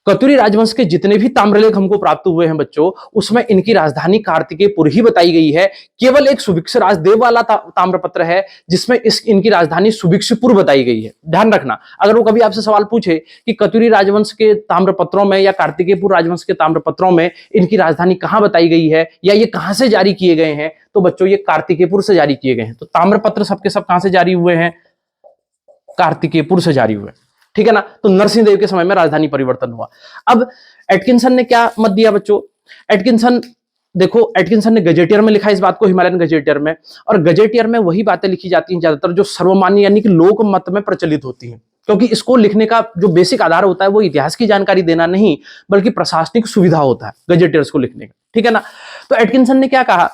कतुरी राजवंश के जितने भी ताम्रलेख हमको प्राप्त हुए हैं बच्चों, उसमें इनकी राजधानी कार्तिकेयपुर ही बताई गई है। केवल एक सुभिक्ष राजदेव वाला ताम्रपत्र है जिसमें इनकी राजधानी सुभिक्षपुर बताई गई है। ध्यान रखना, अगर वो कभी आपसे सवाल पूछे कि कतुरी राजवंश के ताम्रपत्रों में या कार्तिकेयपुर राजवंश के ताम्रपत्रों में इनकी राजधानी कहां बताई गई है या ये कहां से जारी किए गए हैं, तो बच्चों ये कार्तिकेयपुर से जारी किए गए हैं। तो ताम्रपत्र सबके सब कहां से जारी हुए हैं, कार्तिकेयपुर से जारी हुए, ठीक है ना। तो नरसिंह देव के समय में राजधानी परिवर्तन हुआ। अब एटकिंसन ने क्या मत दिया बच्चों, एटकिंसन देखो, एटकिंसन ने गजेटियर में लिखा इस बात को, हिमालयन गजेटियर में, और गजेटियर में वही बातें लिखी जाती हैं ज्यादातर जो सर्वमान्य यानी कि लोक मत में प्रचलित होती हैं, क्योंकि इसको लिखने का जो बेसिक आधार होता है वो इतिहास की जानकारी देना नहीं बल्कि प्रशासनिक सुविधा होता है गजेटियर्स को लिखने का, ठीक है ना। तो एटकिंसन ने क्या कहा,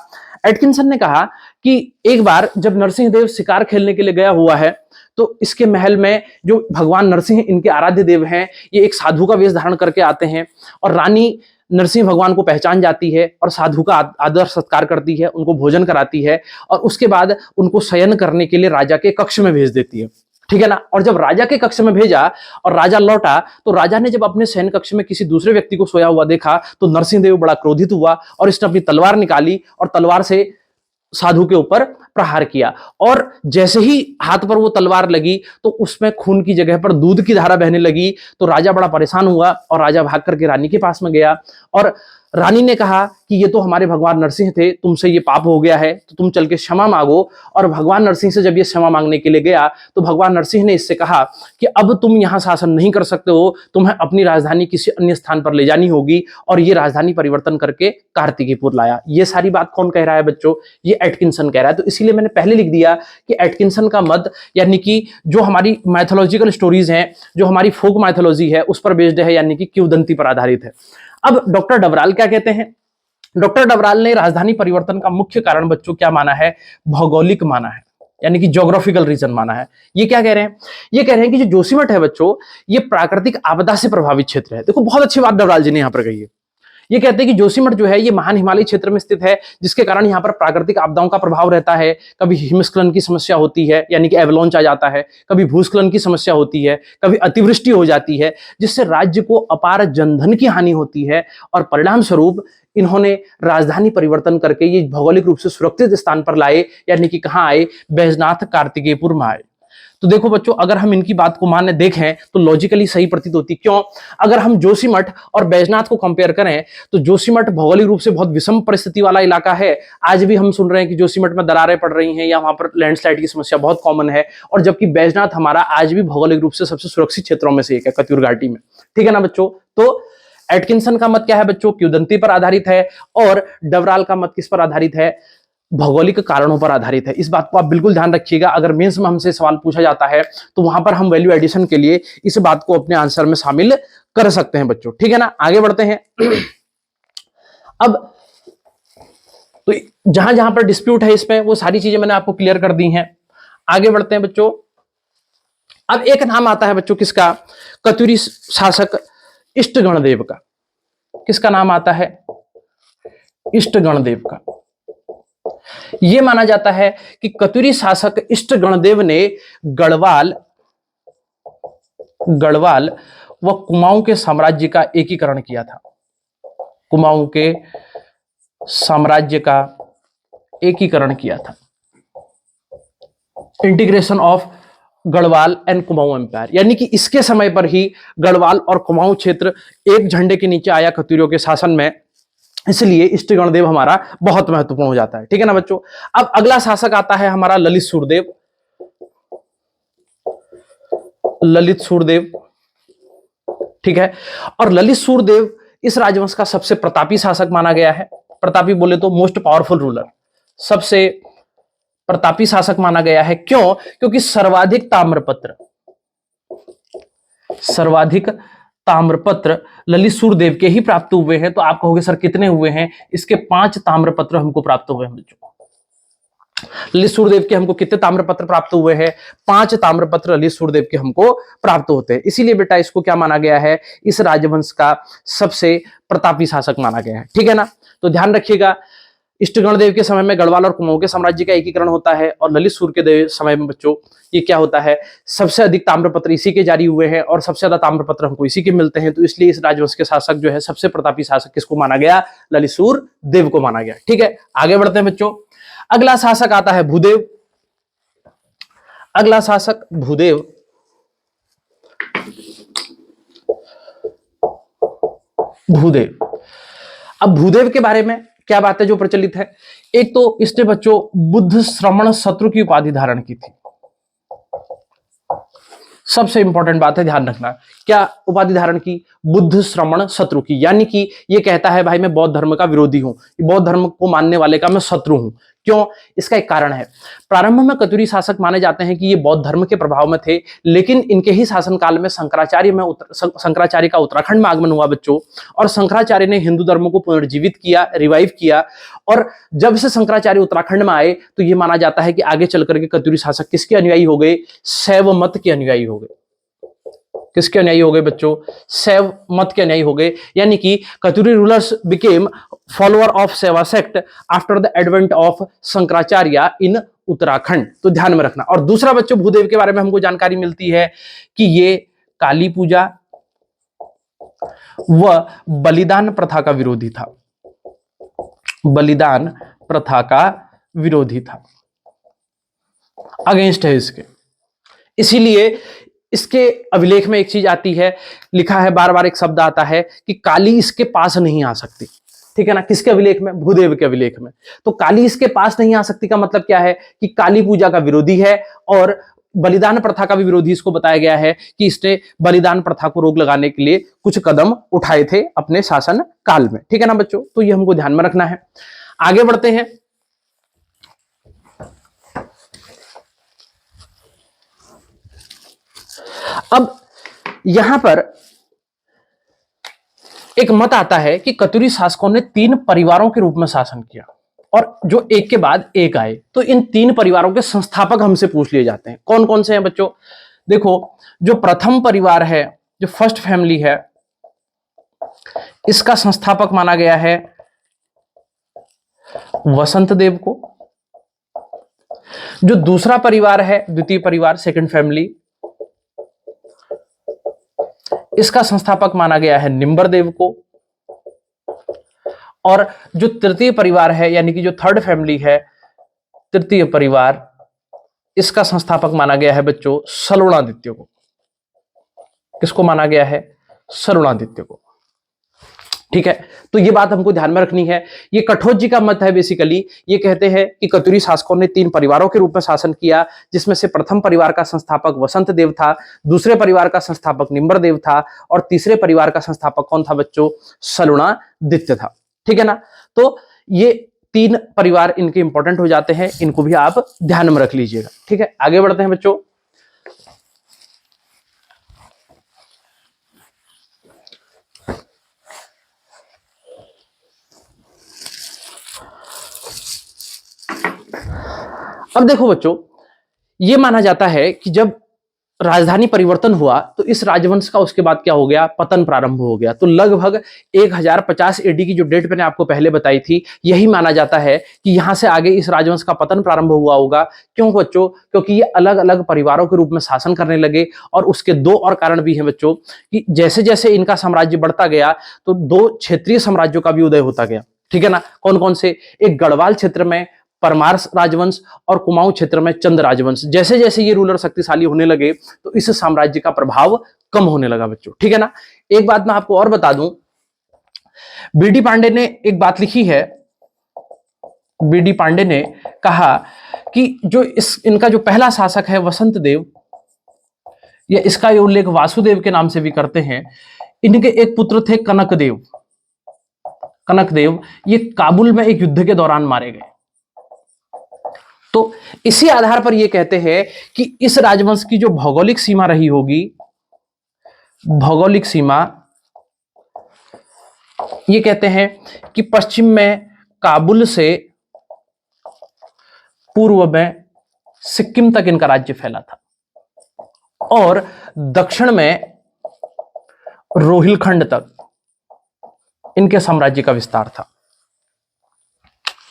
एटकिंसन ने कहा कि एक बार जब नरसिंह देव शिकार खेलने के लिए गया हुआ है तो इसके महल में जो भगवान नरसिंह इनके आराध्य देव हैं, ये एक साधु का वेश धारण करके आते हैं और रानी नरसिंह भगवान को पहचान जाती है और साधु का आदर सत्कार करती है, उनको भोजन कराती है और उसके बाद उनको शयन करने के लिए राजा के कक्ष में भेज देती है, ठीक है ना। और जब राजा के कक्ष में भेजा और राजा लौटा तो राजा ने जब अपने शयन कक्ष में किसी दूसरे व्यक्ति को सोया हुआ देखा तो नरसिंह देव बड़ा क्रोधित हुआ और इसने अपनी तलवार निकाली और तलवार से साधु के ऊपर प्रहार किया। और जैसे ही हाथ पर वो तलवार लगी तो उसमें खून की जगह पर दूध की धारा बहने लगी। तो राजा बड़ा परेशान हुआ और राजा भाग करके रानी के पास में गया और रानी ने कहा कि ये तो हमारे भगवान नरसिंह थे, तुमसे ये पाप हो गया है तो तुम चल के क्षमा मांगो। और भगवान नरसिंह से जब ये क्षमा मांगने के लिए गया तो भगवान नरसिंह ने इससे कहा कि अब तुम यहाँ शासन नहीं कर सकते हो, तुम्हें अपनी राजधानी किसी अन्य स्थान पर ले जानी होगी। और ये राजधानी परिवर्तन करके कार्तिकेयपुर लाया। ये सारी बात कौन कह रहा है बच्चों, ये एटकिंसन कह रहा है। तो इसीलिए मैंने पहले लिख दिया कि एटकिंसन का मत यानी कि जो हमारी मैथोलॉजिकल स्टोरीज हैं, जो हमारी फोक मैथोलॉजी है उस पर बेस्ड है, यानी कि किंवदंती पर आधारित है। अब डॉक्टर डबराल क्या कहते हैं, डॉक्टर डबराल ने राजधानी परिवर्तन का मुख्य कारण बच्चों क्या माना है, भौगोलिक माना है, यानी कि ज्योग्राफिकल रीजन माना है। ये क्या कह रहे हैं, ये कह रहे हैं कि जो जोशीमठ है बच्चों ये प्राकृतिक आपदा से प्रभावित क्षेत्र है। देखो बहुत अच्छी बात डबराल जी ने यहां पर कही है। ये कहते हैं कि जोशीमठ जो है ये महान हिमालय क्षेत्र में स्थित है जिसके कारण यहाँ पर प्राकृतिक आपदाओं का प्रभाव रहता है। कभी हिमस्खलन की समस्या होती है यानी कि एवलांच आ जाता है, कभी भूस्खलन की समस्या होती है, कभी अतिवृष्टि हो जाती है जिससे राज्य को अपार जनधन की हानि होती है। और परिणाम स्वरूप इन्होंने राजधानी परिवर्तन करके ये भौगोलिक रूप से सुरक्षित स्थान पर लाए, यानी कि कहाँ आए, बैजनाथ कार्तिकेयपुर में आए। तो देखो बच्चों अगर हम इनकी बात को मानने देखें तो लॉजिकली सही प्रतीत होती। क्यों, अगर हम जोशीमठ और बैजनाथ को कंपेयर करें तो जोशीमठ भौगोलिक रूप से बहुत विषम परिस्थिति वाला इलाका है। आज भी हम सुन रहे हैं कि जोशीमठ में दरारें पड़ रही हैं या वहां पर लैंडस्लाइड की समस्या बहुत कॉमन है। और जबकि बैजनाथ हमारा आज भी भौगोलिक रूप से सबसे सुरक्षित क्षेत्रों में से एक है कत्यूर घाटी में, ठीक है ना बच्चों। तो एटकिंसन का मत क्या है बच्चों, किंवदंती पर आधारित है। और डबराल का मत किस पर आधारित है, भौगोलिक कारणों पर आधारित है। इस बात को आप बिल्कुल ध्यान रखिएगा। अगर मेंस में हमसे सवाल पूछा जाता है तो वहां पर हम वैल्यू एडिशन के लिए इस बात को अपने आंसर में शामिल कर सकते हैं बच्चों, ठीक है ना। आगे बढ़ते हैं। अब तो जहां जहां पर डिस्प्यूट है इसमें वो सारी चीजें मैंने आपको क्लियर कर दी हैं। आगे बढ़ते हैं बच्चों। अब एक नाम आता है बच्चों किसका, कत्यूरी शासक इष्टगणदेव का। किसका नाम आता है, इष्टगणदेव का। यह माना जाता है कि कत्यूरी शासक इष्टगणदेव ने गढ़वाल व कुमाऊं के साम्राज्य का एकीकरण किया था। कुमाऊं के साम्राज्य का एकीकरण किया था, integration of Garhwal and Kumaon empire. यानी कि इसके समय पर ही गढ़वाल और कुमाऊं क्षेत्र एक झंडे के नीचे आया कत्यूरियों के शासन में, इसलिए इष्टगणदेव हमारा बहुत महत्वपूर्ण हो जाता है, ठीक है ना बच्चों। अब अगला शासक आता है हमारा ललित सूरदेव। ललित सूरदेव, ठीक है। और ललित सूरदेव इस राजवंश का सबसे प्रतापी शासक माना गया है। प्रतापी बोले तो मोस्ट पावरफुल रूलर, सबसे प्रतापी शासक माना गया है। क्यों, क्योंकि सर्वाधिक ताम्रपत्र ललित सूरदेव के ही प्राप्त हुए हैं। तो आप कहोगे सर कितने हुए हैं, इसके 5 ताम्रपत्र हमको प्राप्त हुए हैं बच्चों। ललित सूर्यदेव के हमको कितने ताम्रपत्र प्राप्त हुए हैं? 5 ताम्रपत्र ललित सूर्यदेव के हमको प्राप्त होते हैं। इसीलिए बेटा इसको क्या माना गया है? इस राजवंश का सबसे प्रतापी शासक माना गया है। ठीक है ना? तो ध्यान रखिएगा, इष्टगण देव के समय में गढ़वाल और कुमाऊं के साम्राज्य का एकीकरण होता है, और ललित सूर्य के देव समय में बच्चों ये क्या होता है? सबसे अधिक ताम्रपत्र इसी के जारी हुए हैं और सबसे ज्यादा ताम्रपत्र हमको इसी के मिलते हैं। तो इसलिए इस राजवंश के शासक जो है सबसे प्रतापी शासक किसको माना गया? ललित सूर्य देव को माना गया। ठीक है, आगे बढ़ते हैं बच्चों। अगला शासक आता है भूदेव। अगला शासक भूदेव। भूदेव, अब भूदेव के बारे में क्या बात है जो प्रचलित है? एक तो इसने बच्चों बुद्ध श्रमण शत्रु की उपाधि धारण की थी। सबसे इंपॉर्टेंट बात है, ध्यान रखना। क्या उपाधि धारण की? बुद्ध श्रमण शत्रु की, यानी कि ये कहता है भाई मैं बौद्ध धर्म का विरोधी हूं, बौद्ध धर्म को मानने वाले का मैं शत्रु हूं। क्यों? इसका एक कारण है। प्रारंभ में कतुरी शासक माने जाते हैं कि ये बौद्ध धर्म के प्रभाव में थे, लेकिन इनके ही शासनकाल में शंकराचार्य का उत्तराखंड में आगमन हुआ बच्चों, और शंकराचार्य ने हिंदू धर्म को पुनर्जीवित किया, रिवाइव किया। और जब से शंकराचार्य उत्तराखंड में आए तो ये माना जाता है कि आगे चल करके कतुरी शासक किसके अनुयायी हो गए? शैव मत के अनुयायी हो गए। किसके अनुयायी हो गए बच्चों? शैव मत के अनुयायी हो गए। यानी कि Katyuri rulers became follower of Shaiva sect after the advent of Shankaracharya in Uttarakhand. तो ध्यान में रखना। और दूसरा बच्चों भूदेव के बारे में हमको जानकारी मिलती है कि ये काली पूजा व बलिदान प्रथा का विरोधी था। बलिदान प्रथा का विरोधी था, अगेंस्ट है इसके। इसीलिए इसके अभिलेख में एक चीज आती है, लिखा है बार बार एक शब्द आता है कि काली इसके पास नहीं आ सकती। ठीक है ना? किसके अभिलेख में? भूदेव के अभिलेख में। तो काली इसके पास नहीं आ सकती का मतलब क्या है? कि काली पूजा का विरोधी है, और बलिदान प्रथा का भी विरोधी इसको बताया गया है कि इसने बलिदान प्रथा को रोक लगाने के लिए कुछ कदम उठाए थे अपने शासन काल में। ठीक है ना बच्चों? तो ये हमको ध्यान में रखना है। आगे बढ़ते हैं। अब यहां पर एक मत आता है कि कतुरी शासकों ने 3 परिवारों के रूप में शासन किया, और जो एक के बाद एक आए। तो इन 3 परिवारों के संस्थापक हमसे पूछ लिए जाते हैं। कौन कौन से हैं बच्चों? देखो, जो प्रथम परिवार है, जो फर्स्ट फैमिली है, इसका संस्थापक माना गया है वसंत देव को। जो दूसरा परिवार है, द्वितीय परिवार, सेकंड फैमिली, इसका संस्थापक माना गया है निम्बर देव को। और जो तृतीय परिवार है, यानी कि जो थर्ड फैमिली है, तृतीय परिवार, इसका संस्थापक माना गया है बच्चों सलवणादित्य को। किसको माना गया है? सलवणादित्य को। ठीक है, तो ये बात हमको ध्यान में रखनी है। ये कठोर जी का मत है। बेसिकली ये कहते हैं कि कतुरी शासकों ने 3 परिवारों के रूप में शासन किया, जिसमें से प्रथम परिवार का संस्थापक वसंत देव था, दूसरे परिवार का संस्थापक निम्बर देव था, और तीसरे परिवार का संस्थापक कौन था बच्चों? सलवणादित्य था। ठीक है ना? तो ये 3 परिवार इनके इंपॉर्टेंट हो जाते हैं, इनको भी आप ध्यान में रख लीजिएगा। ठीक है, आगे बढ़ते हैं बच्चों। अब देखो बच्चों, यह माना जाता है कि जब राजधानी परिवर्तन हुआ तो इस राजवंश का उसके बाद क्या हो गया? पतन प्रारंभ हो गया। तो लगभग 1050 एडी की जो डेट मैंने आपको पहले बताई थी, यही माना जाता है कि यहां से आगे इस राजवंश का पतन प्रारंभ हुआ होगा। क्यों बच्चों? क्योंकि ये अलग अलग परिवारों के रूप में शासन करने लगे, और उसके 2 और कारण भी हैं बच्चों कि जैसे जैसे इनका साम्राज्य बढ़ता गया तो 2 क्षेत्रीय साम्राज्यों का भी उदय होता गया। ठीक है ना? कौन कौन से? एक गढ़वाल क्षेत्र में परमार राजवंश, और कुमाऊं क्षेत्र में चंद राजवंश। जैसे जैसे ये रूलर शक्तिशाली होने लगे तो इस साम्राज्य का प्रभाव कम होने लगा बच्चों। ठीक है ना? एक बात मैं आपको और बता दूं, बीडी पांडे ने एक बात लिखी है। बीडी पांडे ने कहा कि जो इनका जो पहला शासक है वसंत देव, या इसका ये उल्लेख वासुदेव के नाम से भी करते हैं। इनके एक पुत्र थे कनकदेव। कनकदेव ये काबुल में एक युद्ध के दौरान मारे गए। तो इसी आधार पर यह कहते हैं कि इस राजवंश की जो भौगोलिक सीमा रही होगी, भौगोलिक सीमा, ये कहते हैं कि पश्चिम में काबुल से पूर्व में सिक्किम तक इनका राज्य फैला था और दक्षिण में रोहिलखंड तक इनके साम्राज्य का विस्तार था।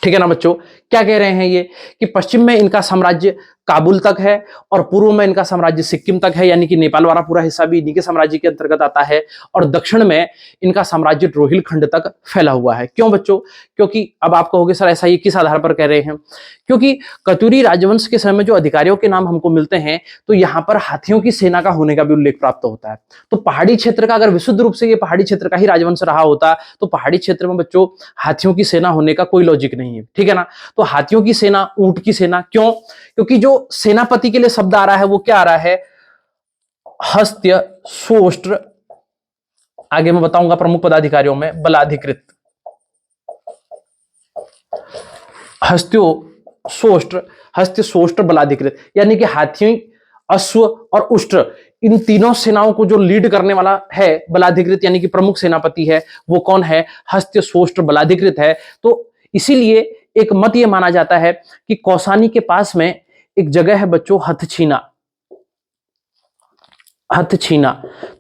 ठीक है ना बच्चों, क्या कह रहे हैं ये कि पश्चिम में इनका साम्राज्य काबुल तक है और पूर्व में इनका साम्राज्य सिक्किम तक है, यानी कि नेपाल वाला पूरा हिस्सा भी इन्हीं के साम्राज्य के अंतर्गत आता है, और दक्षिण में इनका साम्राज्य रोहिलखंड तक फैला हुआ है। क्यों बच्चों? क्योंकि अब आप कहोगे सर ऐसा ये किस आधार पर कह रहे हैं? क्योंकि कत्यूरी राजवंश के समय में जो अधिकारियों के नाम हमको मिलते हैं तो यहां पर हाथियों की सेना का होने का भी उल्लेख प्राप्त होता है। तो पहाड़ी क्षेत्र का, अगर विशुद्ध रूप से ये पहाड़ी क्षेत्र का ही राजवंश रहा होता तो पहाड़ी क्षेत्र में बच्चों हाथियों की सेना होने का कोई लॉजिक नहीं है। ठीक है ना? तो हाथियों की सेना, ऊंट की सेना, क्यों? क्योंकि जो सेनापति के लिए शब्द आ रहा है वो क्या आ रहा है? हस्त्य, सोष्ट्र, आगे मैं बताऊंगा प्रमुख पदाधिकारियों में बलाधिकृत। हस्त्य सोष्ट्र बलाधिकृत, यानी कि हाथी, अश्व और उष्ट्र, इन तीनों सेनाओं को जो लीड करने वाला है बलाधिकृत, यानी कि प्रमुख सेनापति है, वो कौन है? हस्त्य सोष्ट्र बलाधिकृत है। तो इसीलिए एक मत यह माना जाता है कि कौसानी के पास में एक जगह है बच्चों हथछीना।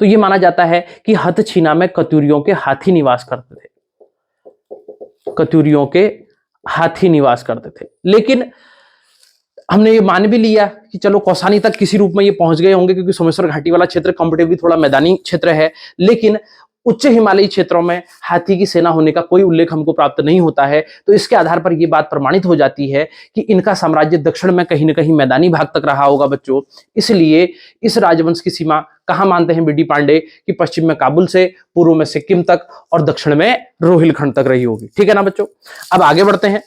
तो यह माना जाता है कि हथछीना में कत्यूरियों के हाथी निवास करते थे। लेकिन हमने ये मान भी लिया कि चलो कौसानी तक किसी रूप में ये पहुंच गए होंगे, क्योंकि सोमेश्वर घाटी वाला क्षेत्र कंपेटिवली थोड़ा मैदानी क्षेत्र है, लेकिन उच्च हिमालयी क्षेत्रों में हाथी की सेना होने का कोई उल्लेख हमको प्राप्त नहीं होता है। तो इसके आधार पर यह बात प्रमाणित हो जाती है कि इनका साम्राज्य दक्षिण में कहीं ना कहीं मैदानी भाग तक रहा होगा बच्चों। इसलिए इस राजवंश की सीमा कहां मानते हैं बीडी पांडे कि पश्चिम में काबुल से, पूर्व में सिक्किम तक और दक्षिण में रोहिलखंड तक रही होगी। ठीक है ना बच्चों? अब आगे बढ़ते हैं।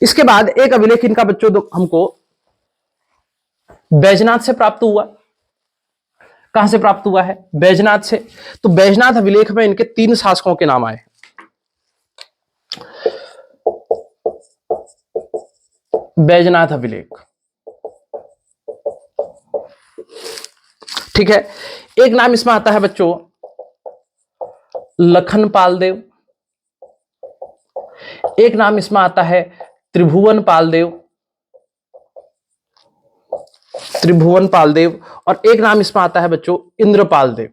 इसके बाद एक अभिलेख इनका बच्चों हमको बैजनाथ से प्राप्त हुआ। कहां से प्राप्त हुआ है? बैजनाथ से। तो बैजनाथ अभिलेख में इनके 3 शासकों के नाम आए। बैजनाथ अभिलेख, ठीक है। एक नाम इसमें आता है बच्चों लखनपाल देव, एक नाम इसमें आता है त्रिभुवन पाल देव, और एक नाम इसमें आता है बच्चों इंद्रपाल देव।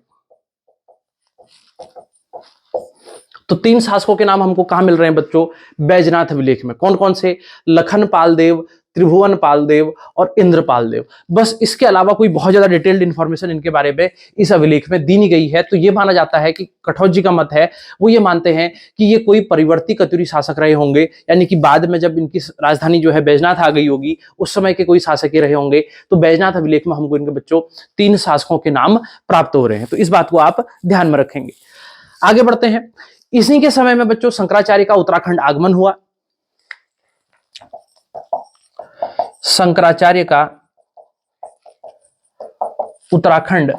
तो 3 शासकों के नाम हमको कहां मिल रहे हैं बच्चों? बैजनाथ अभिलेख में। कौन कौन से? लखनपाल देव, त्रिभुवन पाल देव और इंद्रपाल देव। बस इसके अलावा कोई बहुत ज्यादा डिटेल्ड इंफॉर्मेशन इनके बारे में इस अभिलेख में दी नहीं गई है। तो यह माना जाता है कि कठोर जी का मत है, वो ये मानते हैं कि ये कोई परिवर्ती कत्यूरी शासक रहे होंगे, यानी कि बाद में जब इनकी राजधानी जो है बैजनाथ आ गई होगी उस समय के कोई शासक ही रहे होंगे। तो बैजनाथ अभिलेख में हमको इनके बच्चों 3 शासकों के नाम प्राप्त हो रहे हैं। तो इस बात को आप ध्यान में रखेंगे। आगे बढ़ते हैं। इसी के समय में बच्चों शंकराचार्य का उत्तराखंड आगमन हुआ। शंकराचार्य का उत्तराखंड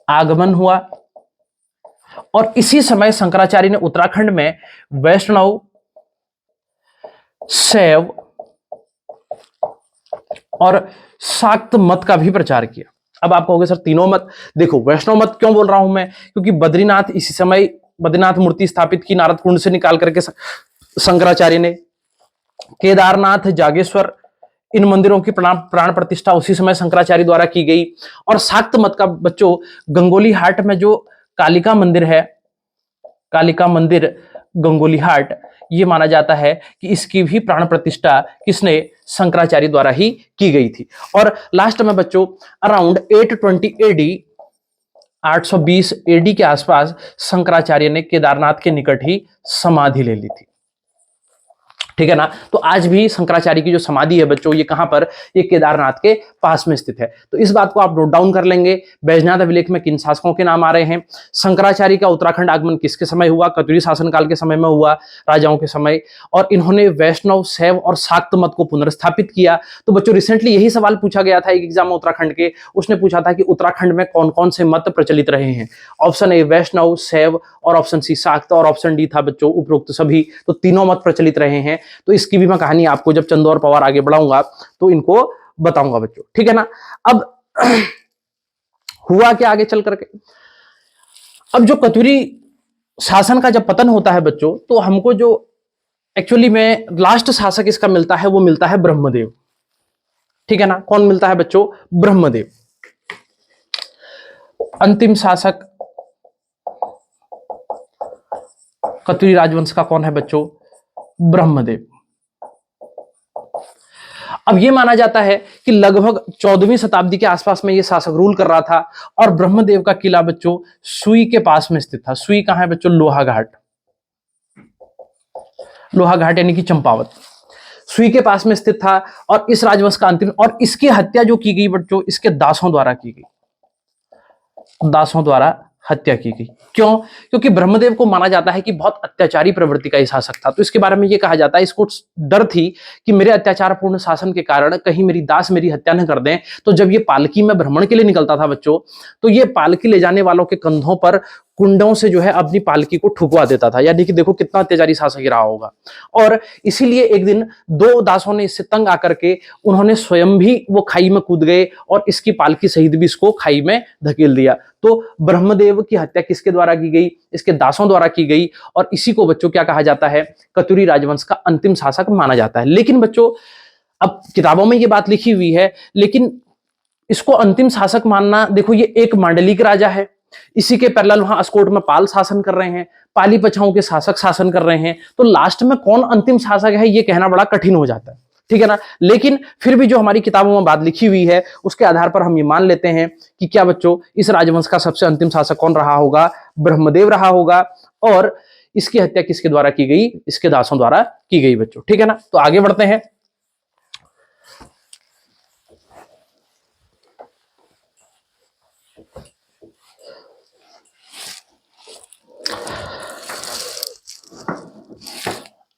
आगमन हुआ और इसी समय शंकराचार्य ने उत्तराखंड में वैष्णव, शैव और शाक्त मत का भी प्रचार किया। अब आप कहोगे सर तीनों मत, देखो वैष्णव मत क्यों बोल रहा हूं मैं? क्योंकि बद्रीनाथ इसी समय बद्रीनाथ मूर्ति स्थापित की नारद कुंड से निकाल करके शंकराचार्य ने। केदारनाथ, जागेश्वर, इन मंदिरों की प्राण प्रतिष्ठा उसी समय शंकराचार्य द्वारा की गई। और शाक्त मत का बच्चों गंगोली हाट में जो कालिका मंदिर है, कालिका मंदिर गंगोली हाट, ये माना जाता है कि इसकी भी प्राण प्रतिष्ठा किसने? शंकराचार्य द्वारा ही की गई थी। और लास्ट में बच्चों अराउंड 820 एडी, 820 एडी के आसपास शंकराचार्य ने केदारनाथ के निकट ही समाधि ले ली थी। ठीक है ना? तो आज भी शंकराचार्य की जो समाधि है बच्चों, ये कहां पर? ये केदारनाथ के पास में स्थित है। तो इस बात को आप नोट डाउन कर लेंगे। बैजनाथ अभिलेख में किन शासकों के नाम आ रहे हैं, शंकराचार्य का उत्तराखंड आगमन किसके समय हुआ? कत्यूरी शासनकाल के समय में हुआ, राजाओं के समय, और इन्होंने वैष्णव, शैव और शाक्त मत को पुनर्स्थापित किया। तो बच्चों रिसेंटली यही सवाल पूछा गया था एक एग्जाम में उत्तराखंड के, उसने पूछा था कि उत्तराखंड में कौन कौन से मत प्रचलित रहे हैं। ऑप्शन ए वैष्णव, शैव, और ऑप्शन सी शाक्त, और ऑप्शन डी था बच्चों उपरोक्त सभी। तो तीनों मत प्रचलित रहे हैं। तो इसकी भी मैं कहानी आपको जब चंदू और पवार आगे बढ़ाऊंगा तो इनको बताऊंगा बच्चों। ठीक है ना? अब हुआ क्या आगे चल करके? अब जो कत्यूरी शासन का जब पतन होता है बच्चों, तो हमको जो एक्चुअली में लास्ट शासक इसका मिलता है, वो मिलता है ब्रह्मदेव। ठीक है ना, कौन मिलता है बच्चों? ब्रह्मदेव। अंतिम शासक कत्यूरी राजवंश का कौन है बच्चों? ब्रह्मदेव। अब यह माना जाता है कि लगभग 14वीं शताब्दी के आसपास में यह शासक रूल कर रहा था, और ब्रह्मदेव का किला बच्चों सुई के पास में स्थित था। सुई कहां है बच्चों? लोहाघाट। लोहाघाट यानी कि चंपावत, सुई के पास में स्थित था। और इस राजवंश का अंतिम, और इसकी हत्या जो की गई बच्चों इसके दासों द्वारा की गई। दासों द्वारा हत्या की गई। क्यों? क्योंकि ब्रह्मदेव को माना जाता है कि बहुत अत्याचारी प्रवृत्ति का शासक था। तो इसके बारे में यह कहा जाता है, इसको डर थी कि मेरे अत्याचारपूर्ण शासन के कारण कहीं मेरी दास मेरी हत्या न कर दें। तो जब ये पालकी में भ्रमण के लिए निकलता था बच्चों, तो ये पालकी ले जाने वालों के कंधों पर कुंडों से जो है अपनी पालकी को ठुकवा देता था। यानी कि देखो कितना अत्याचारी शासक रहा होगा। और इसीलिए एक दिन दो दासों ने इससे तंग आकर के उन्होंने स्वयं भी वो खाई में कूद गए और इसकी पालकी सहित भी इसको खाई में धकेल दिया। तो ब्रह्मदेव की हत्या किसके द्वारा की गई? इसके दासों द्वारा की गई। और इसी को बच्चों क्या कहा जाता है? कत्यूरी राजवंश का अंतिम शासक माना जाता है। लेकिन बच्चों अब किताबों में ये बात लिखी हुई है, लेकिन इसको अंतिम शासक मानना, देखो ये एक मांडलिक राजा है, इसी के पैरेलल वहां अस्कोट में पाल शासन कर रहे हैं, पाली पछाओं के शासक शासन कर रहे हैं। तो लास्ट में कौन अंतिम शासक है ये कहना बड़ा कठिन हो जाता है। ठीक है ना। लेकिन फिर भी जो हमारी किताबों में बात लिखी हुई है उसके आधार पर हम ये मान लेते हैं कि क्या बच्चों इस राजवंश का सबसे अंतिम शासक कौन रहा होगा? ब्रह्मदेव रहा होगा। और इसकी हत्या किसके द्वारा की गई? इसके दासों द्वारा की गई बच्चों। ठीक है ना। तो आगे बढ़ते हैं।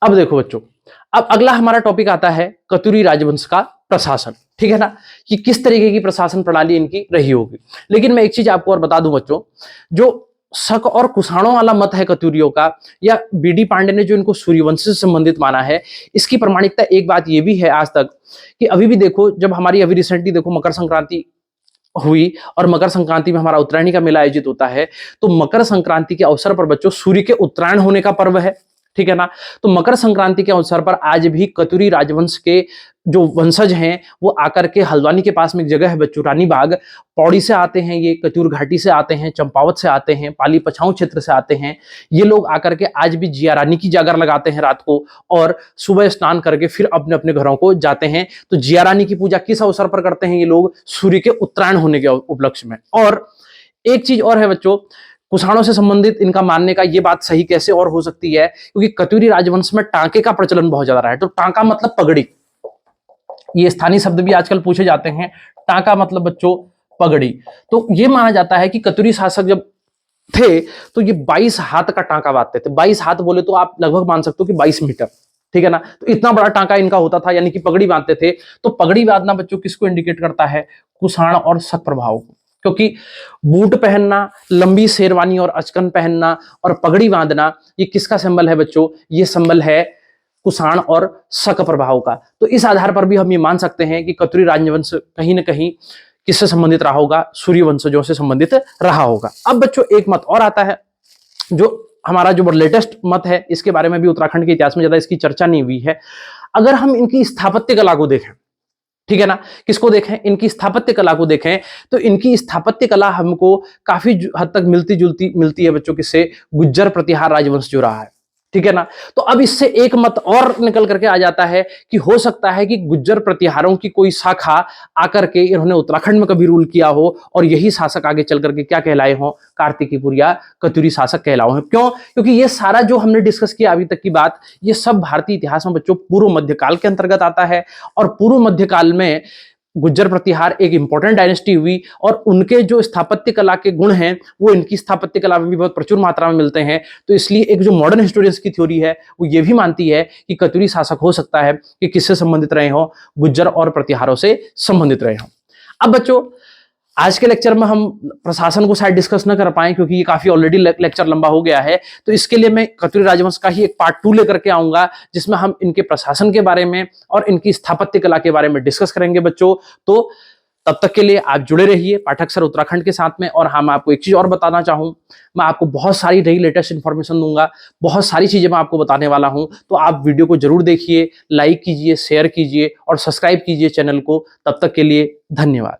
अब देखो बच्चों, अब अगला हमारा टॉपिक आता है कत्यूरी राजवंश का प्रशासन। ठीक है ना, कि किस तरीके की प्रशासन प्रणाली इनकी रही होगी। लेकिन मैं एक चीज आपको और बता दूं बच्चों, जो शक और कुषाणों वाला मत है कत्यूरियों का, या बीडी पांडे ने जो इनको सूर्यवंश से संबंधित माना है, इसकी प्रमाणिकता एक बात ये भी है आज तक कि अभी भी देखो, जब हमारी अभी रिसेंटली देखो मकर संक्रांति हुई और मकर संक्रांति में हमारा उत्तरायणी का मेला आयोजित होता है, तो मकर संक्रांति के अवसर पर बच्चों सूर्य के उत्तरायण होने का पर्व है। ठीक है ना। तो मकर संक्रांति के अवसर पर आज भी कत्यूरी राजवंश के जो वंशज हैं वो आकर के हल्द्वानी के पास में एक जगह है बच्चों रानी बाग, पौड़ी से आते हैं, ये कत्यूर घाटी से आते हैं, चंपावत से आते हैं, पाली पछाऊ क्षेत्र से आते हैं। ये लोग आकर के आज भी जिया रानी की जागर लगाते हैं रात को, और सुबह स्नान करके फिर अपने अपने घरों को जाते हैं। तो जिया रानी की पूजा किस अवसर पर करते हैं ये लोग? सूर्य के उत्तरायण होने के उपलक्ष्य में। और एक चीज और है बच्चों, कुषाणों से संबंधित इनका मानने का ये बात सही कैसे और हो सकती है, क्योंकि कत्यूरी राजवंश में टांके का प्रचलन बहुत ज्यादा रहा है। तो टांका मतलब पगड़ी, ये स्थानीय शब्द भी आजकल पूछे जाते हैं। टांका मतलब बच्चों पगड़ी। तो ये माना जाता है कि कत्यूरी शासक जब थे तो ये 22 हाथ का टांका बांधते थे। 22 हाथ बोले तो आप लगभग मान सकते हो कि 22 मीटर। ठीक है ना। तो इतना बड़ा टांका इनका होता था, यानी कि पगड़ी बांधते थे। तो पगड़ी बांधना बच्चों किसको इंडिकेट करता है? कुषाण और शक प्रभाव को। क्योंकि बूट पहनना, लंबी शेरवानी और अचकन पहनना और पगड़ी बांधना, ये किसका सिंबल है बच्चों? ये सिंबल है कुषाण और शक प्रभाव का। तो इस आधार पर भी हम ये मान सकते हैं कि कत्यूरी राजवंश कहीं ना कहीं किससे संबंधित रहा होगा? सूर्य वंशजों से संबंधित रहा होगा। अब बच्चों एक मत और आता है, जो हमारा जो लेटेस्ट मत है, इसके बारे में भी उत्तराखंड के इतिहास में ज्यादा इसकी चर्चा नहीं हुई है। अगर हम इनकी स्थापत्य कला को देखें, ठीक है ना, किसको देखें? इनकी स्थापत्य कला को देखें, तो इनकी स्थापत्य कला हमको काफी हद तक मिलती है बच्चों किससे? गुज्जर प्रतिहार राजवंश जो रहा है। ठीक है ना। तो अब इससे एक मत और निकल करके आ जाता है कि हो सकता है कि गुज्जर प्रतिहारों की कोई शाखा आकर के इन्होंने उत्तराखंड में कभी रूल किया हो और यही शासक आगे चल करके क्या कहलाए हो? कार्तिकीपुर या कत्यूरी शासक कहलाए हैं। क्यों? क्योंकि ये सारा जो हमने डिस्कस किया अभी तक की बात, ये सब भारतीय इतिहास में बच्चों पूर्व मध्यकाल के अंतर्गत आता है। और पूर्व मध्यकाल में गुज्जर प्रतिहार एक इंपॉर्टेंट डायनेस्टी हुई, और उनके जो स्थापत्य कला के गुण हैं वो इनकी स्थापत्य कला में भी बहुत प्रचुर मात्रा में मिलते हैं। तो इसलिए एक जो मॉडर्न हिस्टोरियंस की थ्योरी है वो ये भी मानती है कि कत्यूरी शासक हो सकता है कि किससे संबंधित रहे हो? गुज्जर और प्रतिहारों से संबंधित रहे हो। अब बच्चों आज के लेक्चर में हम प्रशासन को शायद डिस्कस न कर पाए, क्योंकि ये काफी ऑलरेडी लेक्चर लंबा हो गया है। तो इसके लिए मैं कत्यूरी राजवंश का ही एक पार्ट 2 लेकर के आऊंगा, जिसमें हम इनके प्रशासन के बारे में और इनकी स्थापत्य कला के बारे में डिस्कस करेंगे बच्चों। तो तब तक के लिए आप जुड़े रहिए पाठक सर उत्तराखंड के साथ में। और हाँ, मैं आपको एक चीज और बताना चाहूँ, मैं आपको बहुत सारी नई लेटेस्ट इन्फॉर्मेशन दूंगा, बहुत सारी चीजें मैं आपको बताने वाला हूं। तो आप वीडियो को जरूर देखिए, लाइक कीजिए, शेयर कीजिए और सब्सक्राइब कीजिए चैनल को। तब तक के लिए धन्यवाद।